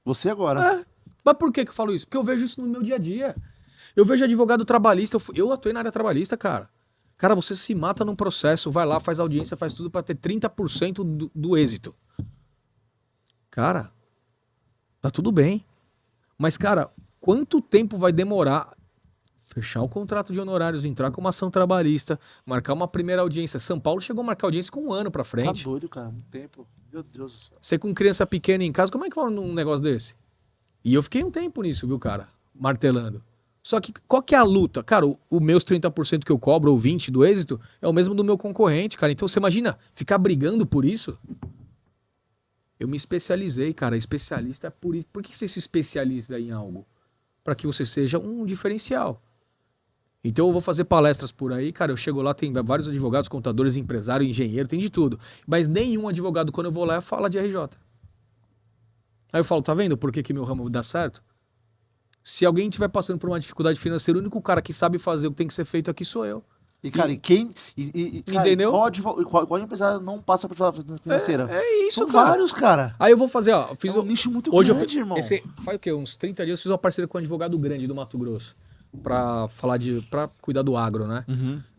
Você agora. Mas por que eu falo isso? Porque eu vejo isso no meu dia a dia. Eu vejo advogado trabalhista, eu atuei na área trabalhista, cara. Cara, você se mata num processo, vai lá, faz audiência, faz tudo pra ter 30% do êxito. Cara, tá tudo bem. Mas, cara, quanto tempo vai demorar fechar o contrato de honorários, entrar com uma ação trabalhista, marcar uma primeira audiência? São Paulo chegou a marcar audiência com 1 ano pra frente. Tá doido, cara. Muito tempo. Meu Deus do céu. Você com criança pequena em casa, como é que fala num negócio desse? E eu fiquei um tempo nisso, viu, cara? Martelando. Só que qual que é a luta? Cara, o meus 30% que eu cobro, ou 20% do êxito, é o mesmo do meu concorrente, cara. Então você imagina, ficar brigando por isso? Eu me especializei, cara. Especialista é por isso. Por que você se especializa em algo? Para que você seja um diferencial. Então eu vou fazer palestras por aí, cara. Eu chego lá, tem vários advogados, contadores, empresário, engenheiro, tem de tudo. Mas nenhum advogado, quando eu vou lá, fala de RJ. Aí eu falo, tá vendo por que meu ramo dá certo? Se alguém estiver passando por uma dificuldade financeira, o único cara que sabe fazer o que tem que ser feito aqui sou eu. E, cara, cara, Entendeu? Qual empresário não passa por dificuldade financeira? É isso, São cara. vários, cara. Aí eu vou fazer, ó. Fiz É um nicho muito hoje grande, irmão. Faz o quê? Uns 30 dias eu fiz uma parceria com um advogado grande do Mato Grosso. Pra cuidar do agro, né?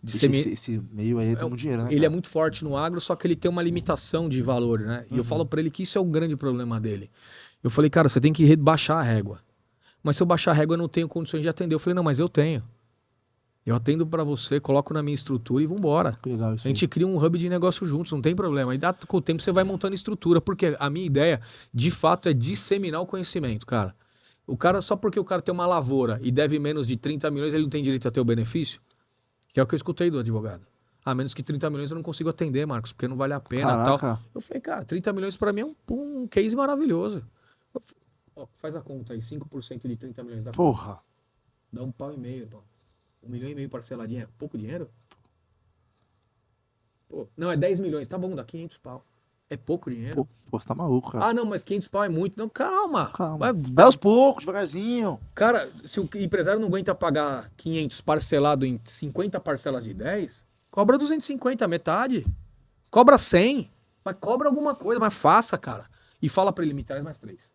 Esse meio aí tem muito dinheiro, né? Ele é muito forte no agro, só que ele tem uma limitação de valor, né? E eu falo pra ele que isso é o grande problema dele. Eu falei, cara, você tem que baixar a régua. Mas se eu baixar a régua, eu não tenho condições de atender. Eu falei, não, mas eu tenho. Eu atendo pra você, coloco na minha estrutura e vambora. Legal isso A gente cria um hub de negócio juntos, não tem problema. E com o tempo você vai montando estrutura, porque a minha ideia, de fato, é disseminar o conhecimento, cara. O cara, só porque o cara tem uma lavoura e deve menos de 30 milhões, ele não tem direito a ter o benefício? Que é o que eu escutei do advogado. Ah, menos que 30 milhões eu não consigo atender, Marcos, porque não vale a pena e tal. Eu falei, cara, 30 milhões pra mim é um case maravilhoso. Faz a conta aí, 5% de 30 milhões da Porra. Conta. Dá £1,5 milhão, pô. 1,5 milhão parceladinha. É pouco dinheiro? Pô, não, é 10 milhões. Tá bom, dá 500 pau. É pouco dinheiro. Pô, você tá maluco, cara. Ah, não, mas 500 pau é muito. Não, calma. Vai aos poucos, devagarzinho. Cara, se o empresário não aguenta pagar 500 parcelado em 50 parcelas de 10, cobra 250, metade. Cobra 100. Mas cobra alguma coisa, mas faça, cara. E fala pra ele, me traz mais 3.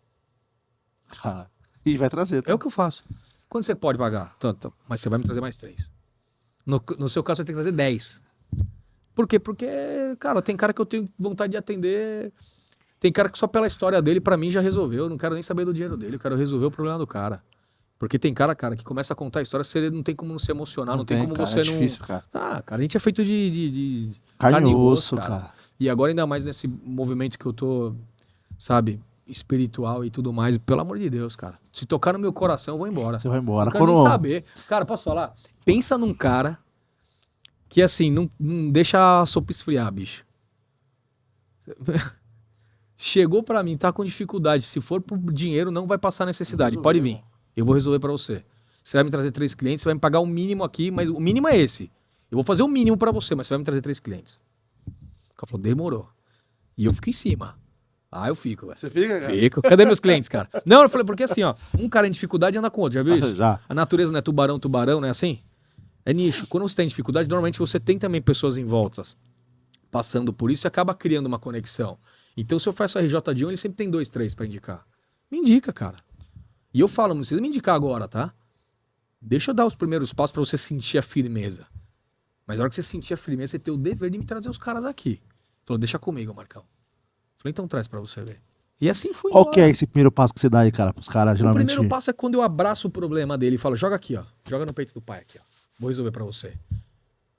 Cara, e vai trazer. Tá? É o que eu faço. Quanto você pode pagar? Tanto. Mas você vai me trazer mais 3. No seu caso, você tem que trazer 10. Por quê? Porque, cara, tem cara que eu tenho vontade de atender. Tem cara que só pela história dele, pra mim, já resolveu. Eu não quero nem saber do dinheiro dele. Eu quero resolver o problema do cara. Porque tem cara, que começa a contar a história, você não tem como não se emocionar, não tem como cara, você é não... difícil, cara. Ah, cara, a gente é feito de carne e osso, cara. E agora, ainda mais nesse movimento que eu tô, sabe, espiritual e tudo mais, pelo amor de Deus, cara. Se tocar no meu coração, eu vou embora. Você vai embora. Não quero nem saber. Cara, posso falar? Pensa num cara que, assim, não deixa a sopa esfriar, bicho. Chegou pra mim, tá com dificuldade. Se for por dinheiro, não vai passar necessidade. Pode vir. Eu vou resolver pra você. Você vai me trazer 3 clientes, você vai me pagar o mínimo aqui, mas o mínimo é esse. Eu vou fazer o mínimo pra você, mas você vai me trazer 3 clientes. O cara falou, demorou. E eu fico em cima. Ah, eu fico, velho. Você fica, cara? Fico. Cadê meus clientes, cara? Não, eu falei, porque assim, ó, um cara em dificuldade anda com outro, já viu isso? Já. A natureza não é tubarão, não é assim? É nicho. Quando você tem dificuldade, normalmente você tem também pessoas em voltas passando por isso e acaba criando uma conexão. Então, se eu faço RJ de 1, ele sempre tem 2, 3 pra indicar. Me indica, cara. E eu falo, não precisa me indicar agora, tá? Deixa eu dar os primeiros passos pra você sentir a firmeza. Mas na hora que você sentir a firmeza, você tem o dever de me trazer os caras aqui. Falou, deixa comigo, Marcão. Falei, então traz pra você ver. E assim foi. Qual que é esse primeiro passo que você dá aí, cara, pros caras, geralmente? O primeiro passo é quando eu abraço o problema dele e falo, joga aqui, ó. Joga no peito do pai aqui, ó. Vou resolver pra você.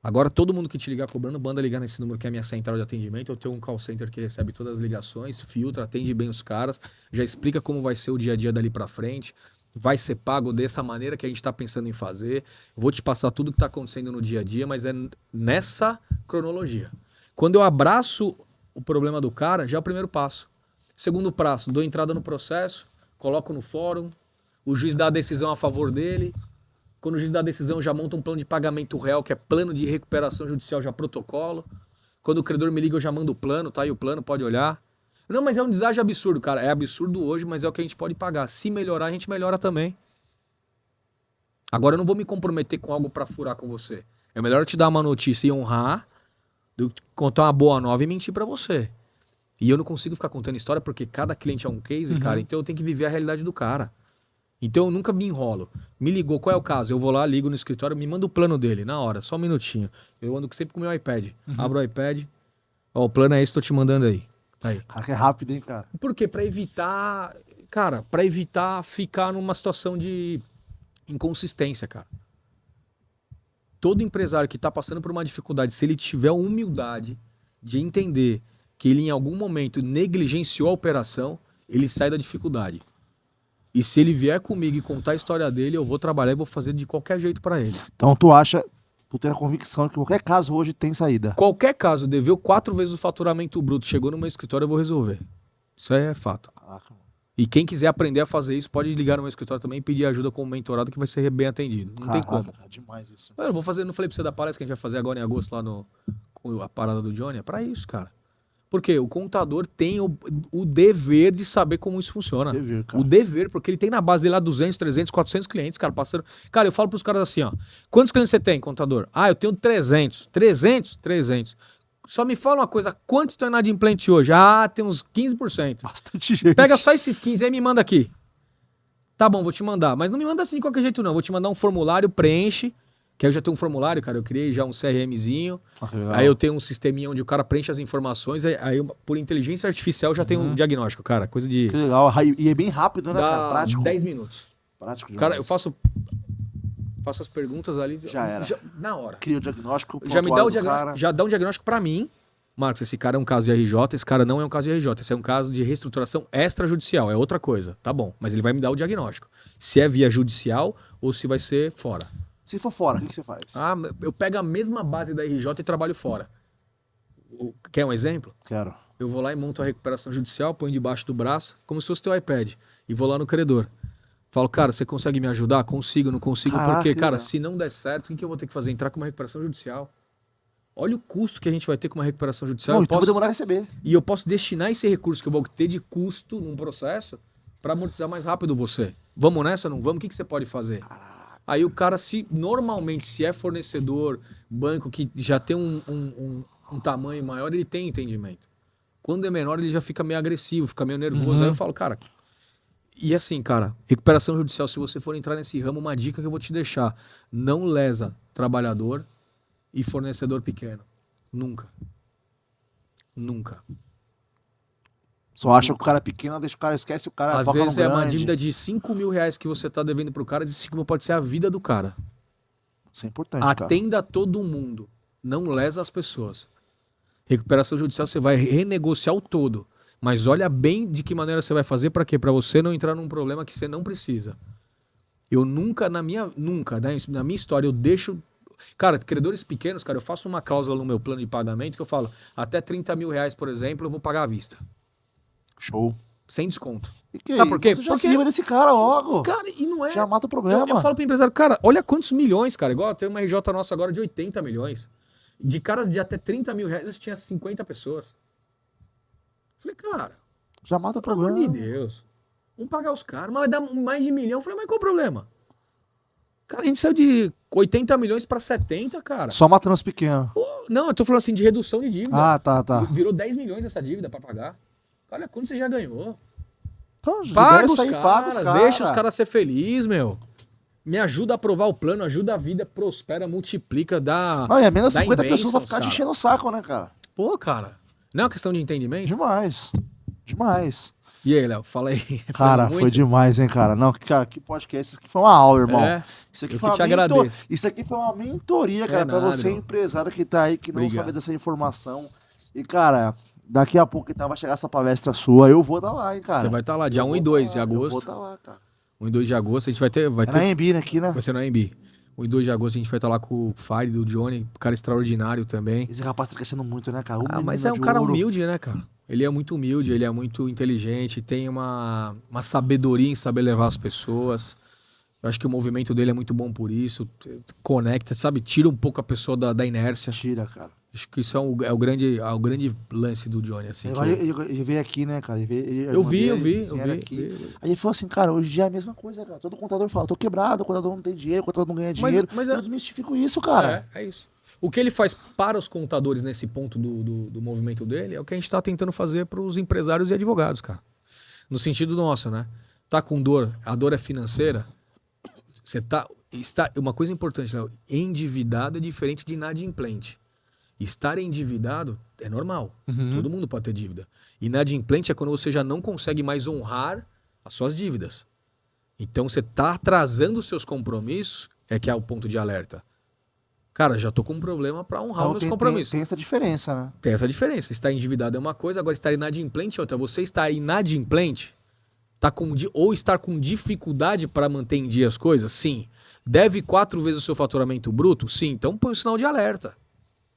Agora, todo mundo que te ligar cobrando, manda ligar nesse número que é a minha central de atendimento. Eu tenho um call center que recebe todas as ligações, filtra, atende bem os caras, já explica como vai ser o dia a dia dali pra frente. Vai ser pago dessa maneira que a gente tá pensando em fazer. Vou te passar tudo que tá acontecendo no dia a dia, mas é nessa cronologia. Quando eu abraço o problema do cara, já é o primeiro passo. Segundo passo, dou entrada no processo, coloco no fórum, o juiz dá a decisão a favor dele. Quando o juiz dá a decisão, já monta um plano de pagamento real, que é plano de recuperação judicial, já protocolo. Quando o credor me liga, eu já mando o plano, tá aí o plano, pode olhar. Não, mas é um deságio absurdo, cara. É absurdo hoje, mas é o que a gente pode pagar. Se melhorar, a gente melhora também. Agora eu não vou me comprometer com algo pra furar com você. É melhor eu te dar uma notícia e honrar do que contar uma boa nova e mentir pra você. E eu não consigo ficar contando história porque cada cliente é um case, cara. Então eu tenho que viver a realidade do cara. Então eu nunca me enrolo. Me ligou, qual é o caso? Eu vou lá, ligo no escritório, me manda o plano dele, na hora, só um minutinho. Eu ando sempre com o meu iPad. Abro o iPad. Ó, o plano é esse, tô te mandando aí. Tá aí. É rápido, hein, cara? Por quê? Pra evitar... Cara, pra evitar ficar numa situação de inconsistência, cara. Todo empresário que tá passando por uma dificuldade, se ele tiver humildade de entender que ele em algum momento negligenciou a operação, ele sai da dificuldade. E se ele vier comigo e contar a história dele, eu vou trabalhar e vou fazer de qualquer jeito pra ele. Então tu tem a convicção que qualquer caso hoje tem saída. Qualquer caso, deveu 4 vezes o faturamento bruto, chegou no meu escritório, eu vou resolver. Isso aí é fato. Caraca, mano. E quem quiser aprender a fazer isso, pode ligar no meu escritório também e pedir ajuda como mentorado, que vai ser bem atendido. Não tem como. Cara, demais isso. Eu vou fazer, não falei pra você da palestra que a gente vai fazer agora em agosto lá com a parada do Johnny? É pra isso, cara. Porque o contador tem o dever de saber como isso funciona. Dever, cara. O dever, porque ele tem na base dele lá 200, 300, 400 clientes, cara, passando... Cara, eu falo pros caras assim, ó. Quantos clientes você tem, contador? Ah, eu tenho 300. 300? 300. Só me fala uma coisa, quantos estão inadimplentes hoje? Ah, tem uns 15%. Bastante gente. Pega só esses 15 aí e me manda aqui. Tá bom, vou te mandar. Mas não me manda assim de qualquer jeito, não. Vou te mandar um formulário, preenche. Que aí eu já tenho um formulário, cara. Eu criei já um CRMzinho. Aí eu tenho um sisteminha onde o cara preenche as informações. Aí eu, por inteligência artificial, eu já tenho um diagnóstico, cara. Coisa de... Que legal. E é bem rápido, né, dá cara? Prático. 10 minutos. Prático demais. Cara, eu faço as perguntas ali. Já era. Na hora. Cria o diagnóstico. Já me dá o do diagnóstico. cara. Já dá um diagnóstico pra mim. Marcos, esse cara é um caso de RJ, esse cara não é um caso de RJ, esse é um caso de reestruturação extrajudicial, é outra coisa, tá bom, mas ele vai me dar o diagnóstico. Se é via judicial ou se vai ser fora. Se for fora, o que você faz? Ah, eu pego a mesma base da RJ e trabalho fora. Quer um exemplo? Quero. Eu vou lá e monto a recuperação judicial, ponho debaixo do braço, como se fosse teu iPad, e vou lá no credor. Falo, cara, você consegue me ajudar? Consigo, não consigo, Caraca, porque, cara, legal. se não der certo, o que eu vou ter que fazer? Entrar com uma recuperação judicial. Olha o custo que a gente vai ter com uma recuperação judicial. Não, então vou demorar a receber. E eu posso destinar esse recurso que eu vou ter de custo num processo para amortizar mais rápido você. Vamos nessa, não vamos? O que você pode fazer? Caraca. Aí o cara, normalmente, se é fornecedor, banco que já tem um tamanho maior, ele tem entendimento. Quando é menor, ele já fica meio agressivo, fica meio nervoso. Aí eu falo, cara... E assim, cara, recuperação judicial, se você for entrar nesse ramo, uma dica que eu vou te deixar. Não lesa trabalhador e fornecedor pequeno. Nunca. Nunca. Só acha que o cara é pequeno, deixa o cara, esquece o cara. Às foca vezes no é uma grande. dívida de 5 mil reais que você tá devendo pro cara, e 5 mil pode ser a vida do cara. Isso é importante, cara. Atenda todo mundo. Não lesa as pessoas. Recuperação judicial você vai renegociar o todo. Mas olha bem de que maneira você vai fazer para quê? Para você não entrar num problema que você não precisa. Eu nunca, na minha história, eu deixo... Cara, credores pequenos, cara, eu faço uma cláusula no meu plano de pagamento que eu falo, até 30 mil reais, por exemplo, eu vou pagar à vista. Show. Sem desconto. E que Sabe por quê? Você já se livra desse cara logo. Cara, e não é... Já mata o problema. Eu falo pro empresário, cara, olha quantos milhões, cara. Igual tem uma RJ nossa agora de 80 milhões. De caras de até 30 mil reais, eu tinha 50 pessoas. Falei, cara, Já mata o pelo problema. amor de Deus. Vamos pagar os caras, mas vai dar mais de 1 milhão. Falei, mas qual o problema? Cara, a gente saiu de 80 milhões pra 70, cara. Só matando os pequenos. Pô, não, eu tô falando assim de redução de dívida. Ah, tá. Virou 10 milhões essa dívida pra pagar. Olha quanto você já ganhou. Então, já Paga deve os sair, caras, paga os caras. deixa os caras ser felizes, meu. Me ajuda a aprovar o plano, ajuda a vida, prospera, multiplica, dá... Não, e é menos dá 50 em pessoas vão bênçãos, ficar te cara. enchendo o saco, né, cara? Pô, cara, não é uma questão de entendimento? Demais. Demais. E aí, Léo, fala aí. Cara, muito? foi demais, hein, cara? Não, cara, que podcast. Isso aqui foi uma aula, irmão. É, Isso aqui eu foi que te uma agradeço. Isso aqui foi uma mentoria, cara, pra nada, você, irmão. empresário que tá aí, que não Obrigado. sabe dessa informação. E, cara, daqui a pouco então vai chegar essa palestra sua, eu vou estar lá, hein, cara. Você vai estar lá, dia Eu 1 vou e 2 tá de lá, Eu vou agosto. estar lá, cara. 1 e 2 de agosto, a gente vai ter... É na Embi, né, aqui, né? Vai ser no AMB. 1 e 2 de agosto a gente vai estar lá com o Fire do Johnny, cara extraordinário também. Esse rapaz tá crescendo muito, né, cara? Mas é um cara humilde, né, cara? Ele é muito humilde, ele é muito inteligente, tem uma sabedoria em saber levar as pessoas. Eu acho que o movimento dele é muito bom por isso. Conecta, sabe? Tira um pouco a pessoa da inércia. Tira, cara. Acho que isso é o grande lance do Johnny, assim. Ele veio aqui, né, cara? Eu vi. Aí ele falou assim, cara, hoje em dia é a mesma coisa, cara. Todo contador fala, tô quebrado, o contador não tem dinheiro, o contador não ganha dinheiro. Mas eu desmistifico isso, cara. É isso. O que ele faz para os contadores nesse ponto do movimento dele é o que a gente tá tentando fazer para os empresários e advogados, cara. No sentido nosso, né? Tá com dor, a dor é financeira. Uma coisa importante, Léo, endividado é diferente de inadimplente. Estar endividado é normal. Todo mundo pode ter dívida. Inadimplente é quando você já não consegue mais honrar as suas dívidas. Então você está atrasando os seus compromissos, é que é o ponto de alerta. Cara, já tô com um problema para honrar os meus compromissos. Tem essa diferença, né? Tem essa diferença. Estar endividado é uma coisa, agora estar inadimplente é outra. Você estar inadimplente, ou estar com dificuldade para manter em dia as coisas? Sim. Deve 4 vezes o seu faturamento bruto? Sim. Então põe o sinal de alerta.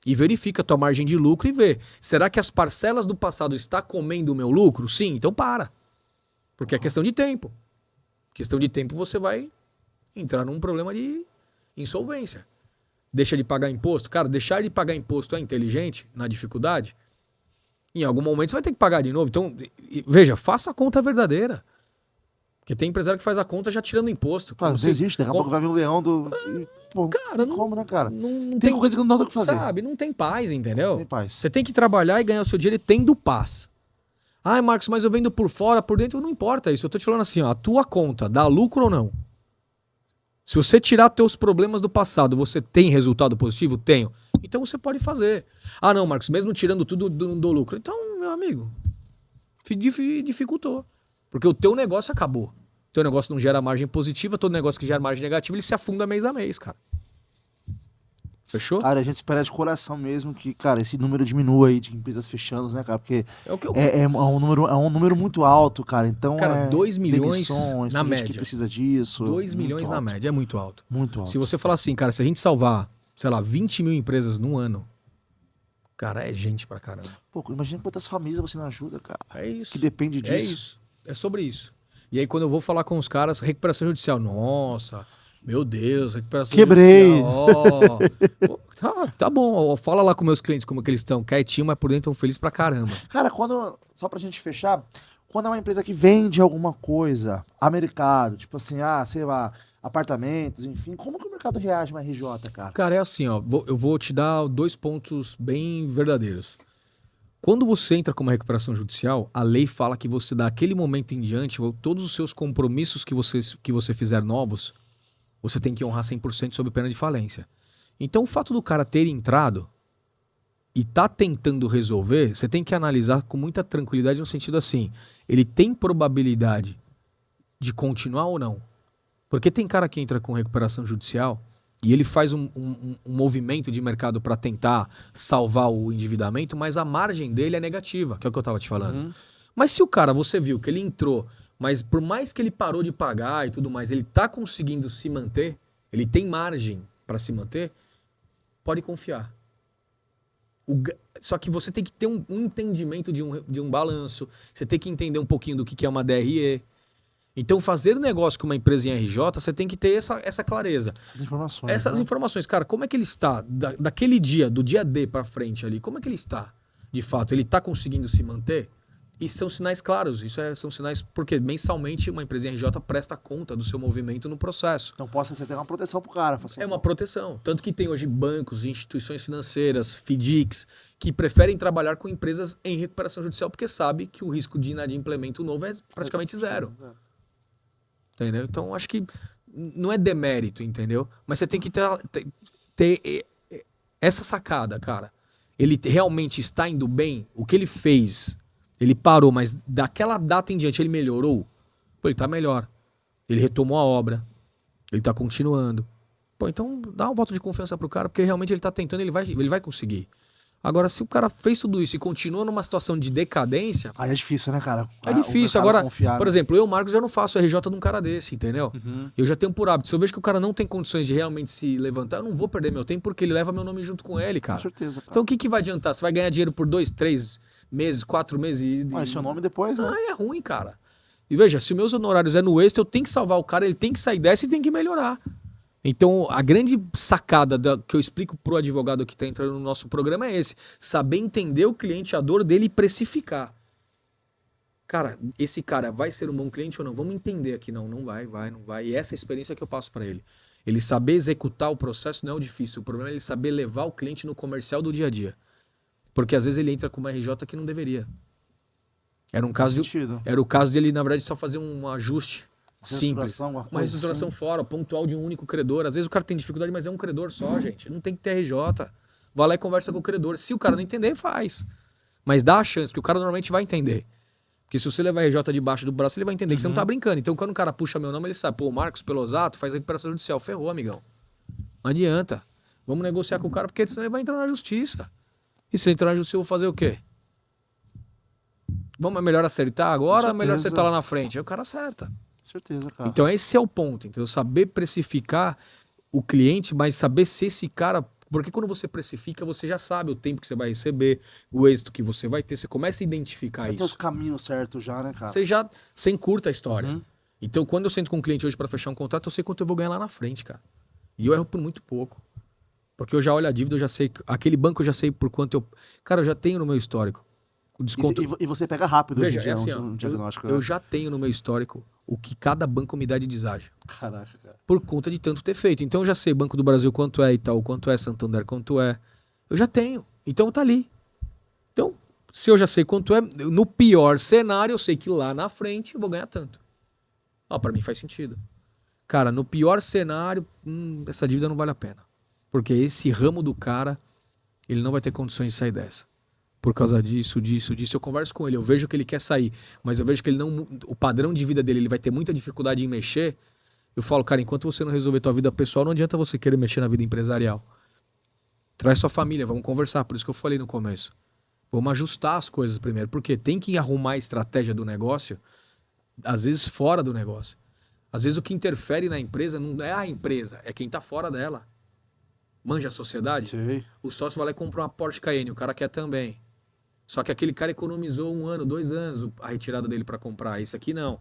E verifica a tua margem de lucro e vê. Será que as parcelas do passado estão comendo o meu lucro? Sim. Então para. Porque é questão de tempo. Questão de tempo você vai entrar num problema de insolvência. Deixa de pagar imposto. Cara, deixar de pagar imposto é inteligente na dificuldade? Em algum momento você vai ter que pagar de novo. Então, veja, faça a conta verdadeira. Porque tem empresário que faz a conta já tirando imposto. Cara, não existe. Daqui a pouco vai vir um leão do... Pô, cara, como, né, cara? Não tem coisa que não dá o que fazer. Sabe, não tem paz, entendeu? Não tem paz. Você tem que trabalhar e ganhar o seu dinheiro tendo paz. Ai, Marcos, mas eu vendo por fora, por dentro, não importa isso. Eu tô te falando assim, ó, a tua conta dá lucro ou não? Se você tirar teus problemas do passado, você tem resultado positivo? Tenho. Então você pode fazer. Ah, não, Marcos, mesmo tirando tudo do lucro. Então, meu amigo, dificultou. Porque o teu negócio acabou. O teu negócio não gera margem positiva, todo negócio que gera margem negativa, ele se afunda mês a mês, cara. Fechou? Cara, a gente espera de coração mesmo que, cara, esse número diminua aí de empresas fechando, né, cara? Porque é um número muito alto, cara. Então, cara, 2 milhões demissões, na média. Gente que precisa disso. 2 milhões na média, é muito alto. Muito alto. Se você falar assim, cara, se a gente salvar, sei lá, 20 mil empresas num ano, cara, é gente pra caramba. Pô, imagina quantas famílias você não ajuda, cara. É isso. Que depende disso. É isso. É sobre isso. E aí, quando eu vou falar com os caras, recuperação judicial, nossa... Meu Deus, recuperação Quebrei. Pô, tá bom, fala lá com meus clientes como que eles estão. Quietinho, mas por dentro estão felizes pra caramba. Cara, só pra gente fechar, quando é uma empresa que vende alguma coisa a mercado, tipo assim, sei lá, apartamentos, enfim, como que o mercado reage na RJ, cara? Cara, é assim, ó, eu vou te dar 2 pontos bem verdadeiros. Quando você entra com uma recuperação judicial, a lei fala que você, daquele momento em diante, todos os seus compromissos que você fizer novos, você tem que honrar 100% sob pena de falência. Então, o fato do cara ter entrado e tá tentando resolver, você tem que analisar com muita tranquilidade no sentido assim, ele tem probabilidade de continuar ou não? Porque tem cara que entra com recuperação judicial e ele faz um movimento de mercado para tentar salvar o endividamento, mas a margem dele é negativa, que é o que eu tava te falando. Uhum. Mas se o cara, você viu que ele entrou, mas por mais que ele parou de pagar e tudo mais, ele tá conseguindo se manter, ele tem margem para se manter, pode confiar. Só que você tem que ter um entendimento de um balanço, você tem que entender um pouquinho do que é uma DRE. Então, fazer negócio com uma empresa em RJ, você tem que ter essa clareza. Essas informações, cara, como é que ele está daquele dia, do dia D para frente ali, como é que ele está? De fato, ele está conseguindo se manter? E são sinais claros, são sinais porque mensalmente uma empresa em RJ presta conta do seu movimento no processo. Então você ter uma proteção pro cara. Assim, é uma proteção. Tanto que tem hoje bancos, instituições financeiras, FDICs, que preferem trabalhar com empresas em recuperação judicial porque sabe que o risco de inadimplemento novo é praticamente zero. Entendeu? Então, acho que não é demérito, entendeu? Mas você tem que ter essa sacada, cara. Ele realmente está indo bem? O que ele fez... Ele parou, mas daquela data em diante ele melhorou? Pô, ele tá melhor. Ele retomou a obra. Ele tá continuando. Pô, então dá um voto de confiança pro cara, porque realmente ele tá tentando, ele vai conseguir. Agora, se o cara fez tudo isso e continua numa situação de decadência... Aí é difícil, né, cara? É difícil. Agora, confiar, por exemplo, eu, Marcos, já não faço RJ de um cara desse, entendeu? Uhum. Eu já tenho por hábito. Se eu vejo que o cara não tem condições de realmente se levantar, eu não vou perder meu tempo porque ele leva meu nome junto com ele, cara. Com certeza, cara. Então, o que vai adiantar? Você vai ganhar dinheiro por 2, 3 meses, 4 meses e... Mas seu nome depois, né? Ah, é ruim, cara. E veja, se meus honorários é no extra, eu tenho que salvar o cara, ele tem que sair dessa e tem que melhorar. Então, a grande sacada que eu explico pro advogado que está entrando no nosso programa é esse. Saber entender o cliente, a dor dele e precificar. Cara, esse cara vai ser um bom cliente ou não? Vamos entender aqui. Não vai. E essa é a experiência que eu passo para ele. Ele saber executar o processo não é o difícil. O problema é ele saber levar o cliente no comercial do dia a dia. Porque às vezes ele entra com uma RJ que não deveria. Era o caso de ele, na verdade, só fazer um ajuste simples. Uma reestruturação fora, pontual de um único credor. Às vezes o cara tem dificuldade, mas é um credor só, gente. Não tem que ter RJ. Vai lá e conversa com o credor. Se o cara não entender, faz. Mas dá a chance, porque o cara normalmente vai entender. Porque se você levar RJ debaixo do braço, ele vai entender que você não tá brincando. Então quando o cara puxa meu nome, ele sabe, pô, o Marcos Pelosato faz a recuperação judicial. Ferrou, amigão. Não adianta. Vamos negociar com o cara, porque senão ele vai entrar na justiça. E se ele entrar na justiça, eu vou fazer o quê? Vamos, é melhor acertar agora ou é melhor acertar lá na frente? Aí o cara acerta. Certeza, cara. Então esse é o ponto, entendeu? Saber precificar o cliente, mas saber se esse cara... Porque quando você precifica, você já sabe o tempo que você vai receber, o êxito que você vai ter, você começa a identificar isso. Tem os caminhos certos já, né, cara? Você encurta a história. Então quando eu sento com um cliente hoje para fechar um contrato, eu sei quanto eu vou ganhar lá na frente, cara. E eu erro por muito pouco. Porque eu já olho a dívida, eu já sei... Aquele banco eu já sei por quanto eu... Cara, eu já tenho no meu histórico. O desconto... E você pega rápido. Veja, é assim, um diagnóstico. Eu já tenho no meu histórico o que cada banco me dá de deságio. Caraca, cara. Por conta de tanto ter feito. Então eu já sei Banco do Brasil quanto é Itaú, quanto é Santander, quanto é. Eu já tenho. Então tá ali. Então, se eu já sei quanto é, no pior cenário, eu sei que lá na frente eu vou ganhar tanto. Pra mim faz sentido. Cara, no pior cenário, essa dívida não vale a pena. Porque esse ramo do cara, ele não vai ter condições de sair dessa. Por causa disso. Eu converso com ele, eu vejo que ele quer sair, mas eu vejo que ele não, o padrão de vida dele, ele vai ter muita dificuldade em mexer. Eu falo, cara, enquanto você não resolver tua vida pessoal, não adianta você querer mexer na vida empresarial. Traz sua família, vamos conversar, por isso que eu falei no começo. Vamos ajustar as coisas primeiro, porque tem que arrumar a estratégia do negócio, às vezes fora do negócio. Às vezes o que interfere na empresa não é a empresa, é quem tá fora dela. Manja a sociedade? Sei. O sócio vai lá e compra uma Porsche Cayenne, o cara quer também. Só que aquele cara economizou 1 ano, 2 anos a retirada dele para comprar. Esse aqui não.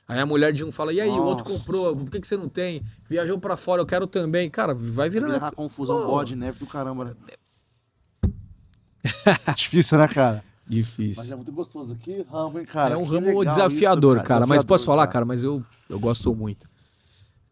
Aí a mulher de um fala, e aí, o outro comprou, por que você não tem? Viajou para fora, eu quero também. Cara, vai virando... Vai virar confusão, bola de neve do caramba, né? Difícil, né, cara? Difícil. Mas é muito gostoso. Que ramo, hein, cara? É um Que ramo legal desafiador, isso, cara. Mas posso falar, cara? cara, mas eu gosto muito.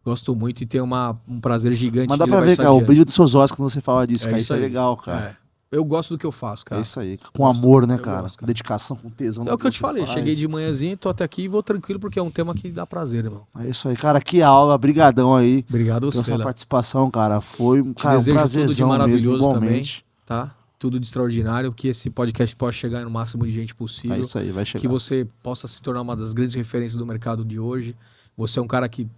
Gosto muito e tenho um prazer gigante Mas dá de pra levar ver, isso cara, o adiante. brilho dos seus olhos quando você fala disso, cara. Isso é aí. legal, cara. Eu gosto do que eu faço, cara. É isso aí. Com amor, né, cara? gosto, cara. Dedicação, com tesão. É o que eu te falei. Cheguei de manhãzinha, tô até aqui e vou tranquilo porque é um tema que dá prazer, irmão. É isso aí, cara. Que aula. Brigadão aí. Obrigado pela você, sua participação, cara. Foi um desejo prazerzão tudo de maravilhoso mesmo, também, igualmente. tá? Tudo de extraordinário, que esse podcast possa chegar no máximo de gente possível. É isso aí, vai chegar. Que você possa se tornar uma das grandes referências do mercado de hoje. Você é um cara que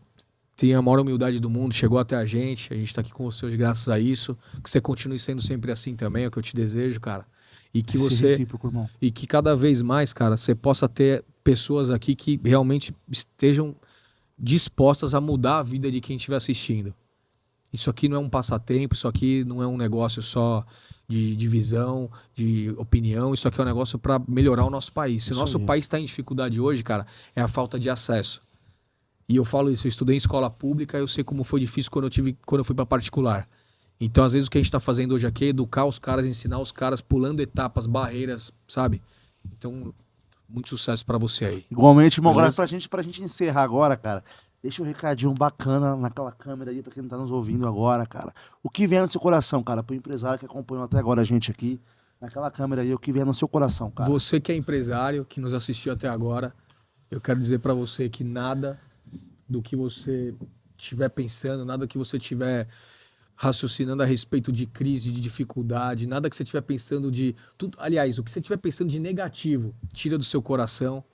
tem a maior humildade do mundo, chegou até a gente tá aqui com você hoje graças a isso. Que você continue sendo sempre assim também, é o que eu te desejo, cara. E que você... recíproco, irmão. E que cada vez mais, cara, você possa ter pessoas aqui que realmente estejam dispostas a mudar a vida de quem estiver assistindo. Isso aqui não é um passatempo, isso aqui não é um negócio só de divisão, de opinião, isso aqui é um negócio para melhorar o nosso país. Se o nosso país está em dificuldade hoje, cara, é a falta de acesso. E eu falo isso, eu estudei em escola pública, eu sei como foi difícil quando eu fui para particular. Então, às vezes, o que a gente está fazendo hoje aqui é educar os caras, ensinar os caras pulando etapas, barreiras, sabe? Então, muito sucesso para você aí. Igualmente, irmão. Agora, pra gente encerrar agora, cara, deixa um recadinho bacana naquela câmera aí, pra quem tá nos ouvindo agora, cara. O que vem no seu coração, cara, pro empresário que acompanhou até agora a gente aqui, naquela câmera aí, o que vem no seu coração, cara? Você que é empresário, que nos assistiu até agora, eu quero dizer para você que nada do que você estiver pensando, nada que você estiver raciocinando a respeito de crise, de dificuldade, nada que você estiver pensando de... tudo, aliás, o que você estiver pensando de negativo, tira do seu coração.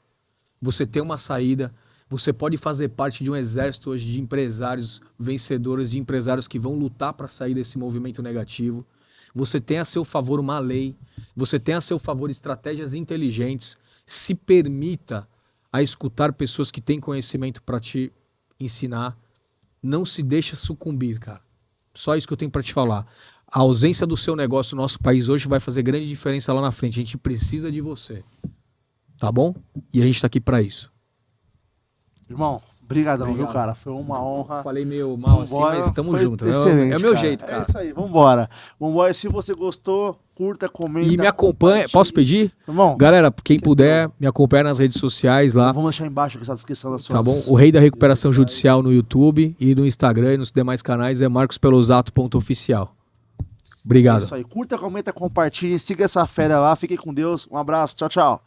Você tem uma saída. Você pode fazer parte de um exército hoje de empresários vencedores, de empresários que vão lutar para sair desse movimento negativo. você tem a seu favor uma lei, você tem a seu favor estratégias inteligentes, se permita a escutar pessoas que têm conhecimento para te ensinar, não se deixa sucumbir, cara. Só isso que eu tenho para te falar. A ausência do seu negócio no nosso país hoje vai fazer grande diferença lá na frente. A gente precisa de você. Tá bom? E a gente tá aqui para isso. Irmão, brigadão, viu, cara? Foi uma honra. Falei meio mal assim, mas estamos juntos. É o meu jeito, cara. É isso aí, vambora. Vambora. Se você gostou, curta, comenta. E me acompanha. Posso pedir? Irmão, galera, quem puder, me acompanha nas redes sociais lá. Vamos deixar embaixo aqui na descrição da sua. Tá bom? O Rei da Recuperação Judicial no YouTube e no Instagram e nos demais canais é marcospelosato.oficial. Obrigado. É isso aí. Curta, comenta, compartilhe. Siga essa fera lá. Fiquem com Deus. Um abraço. Tchau, tchau.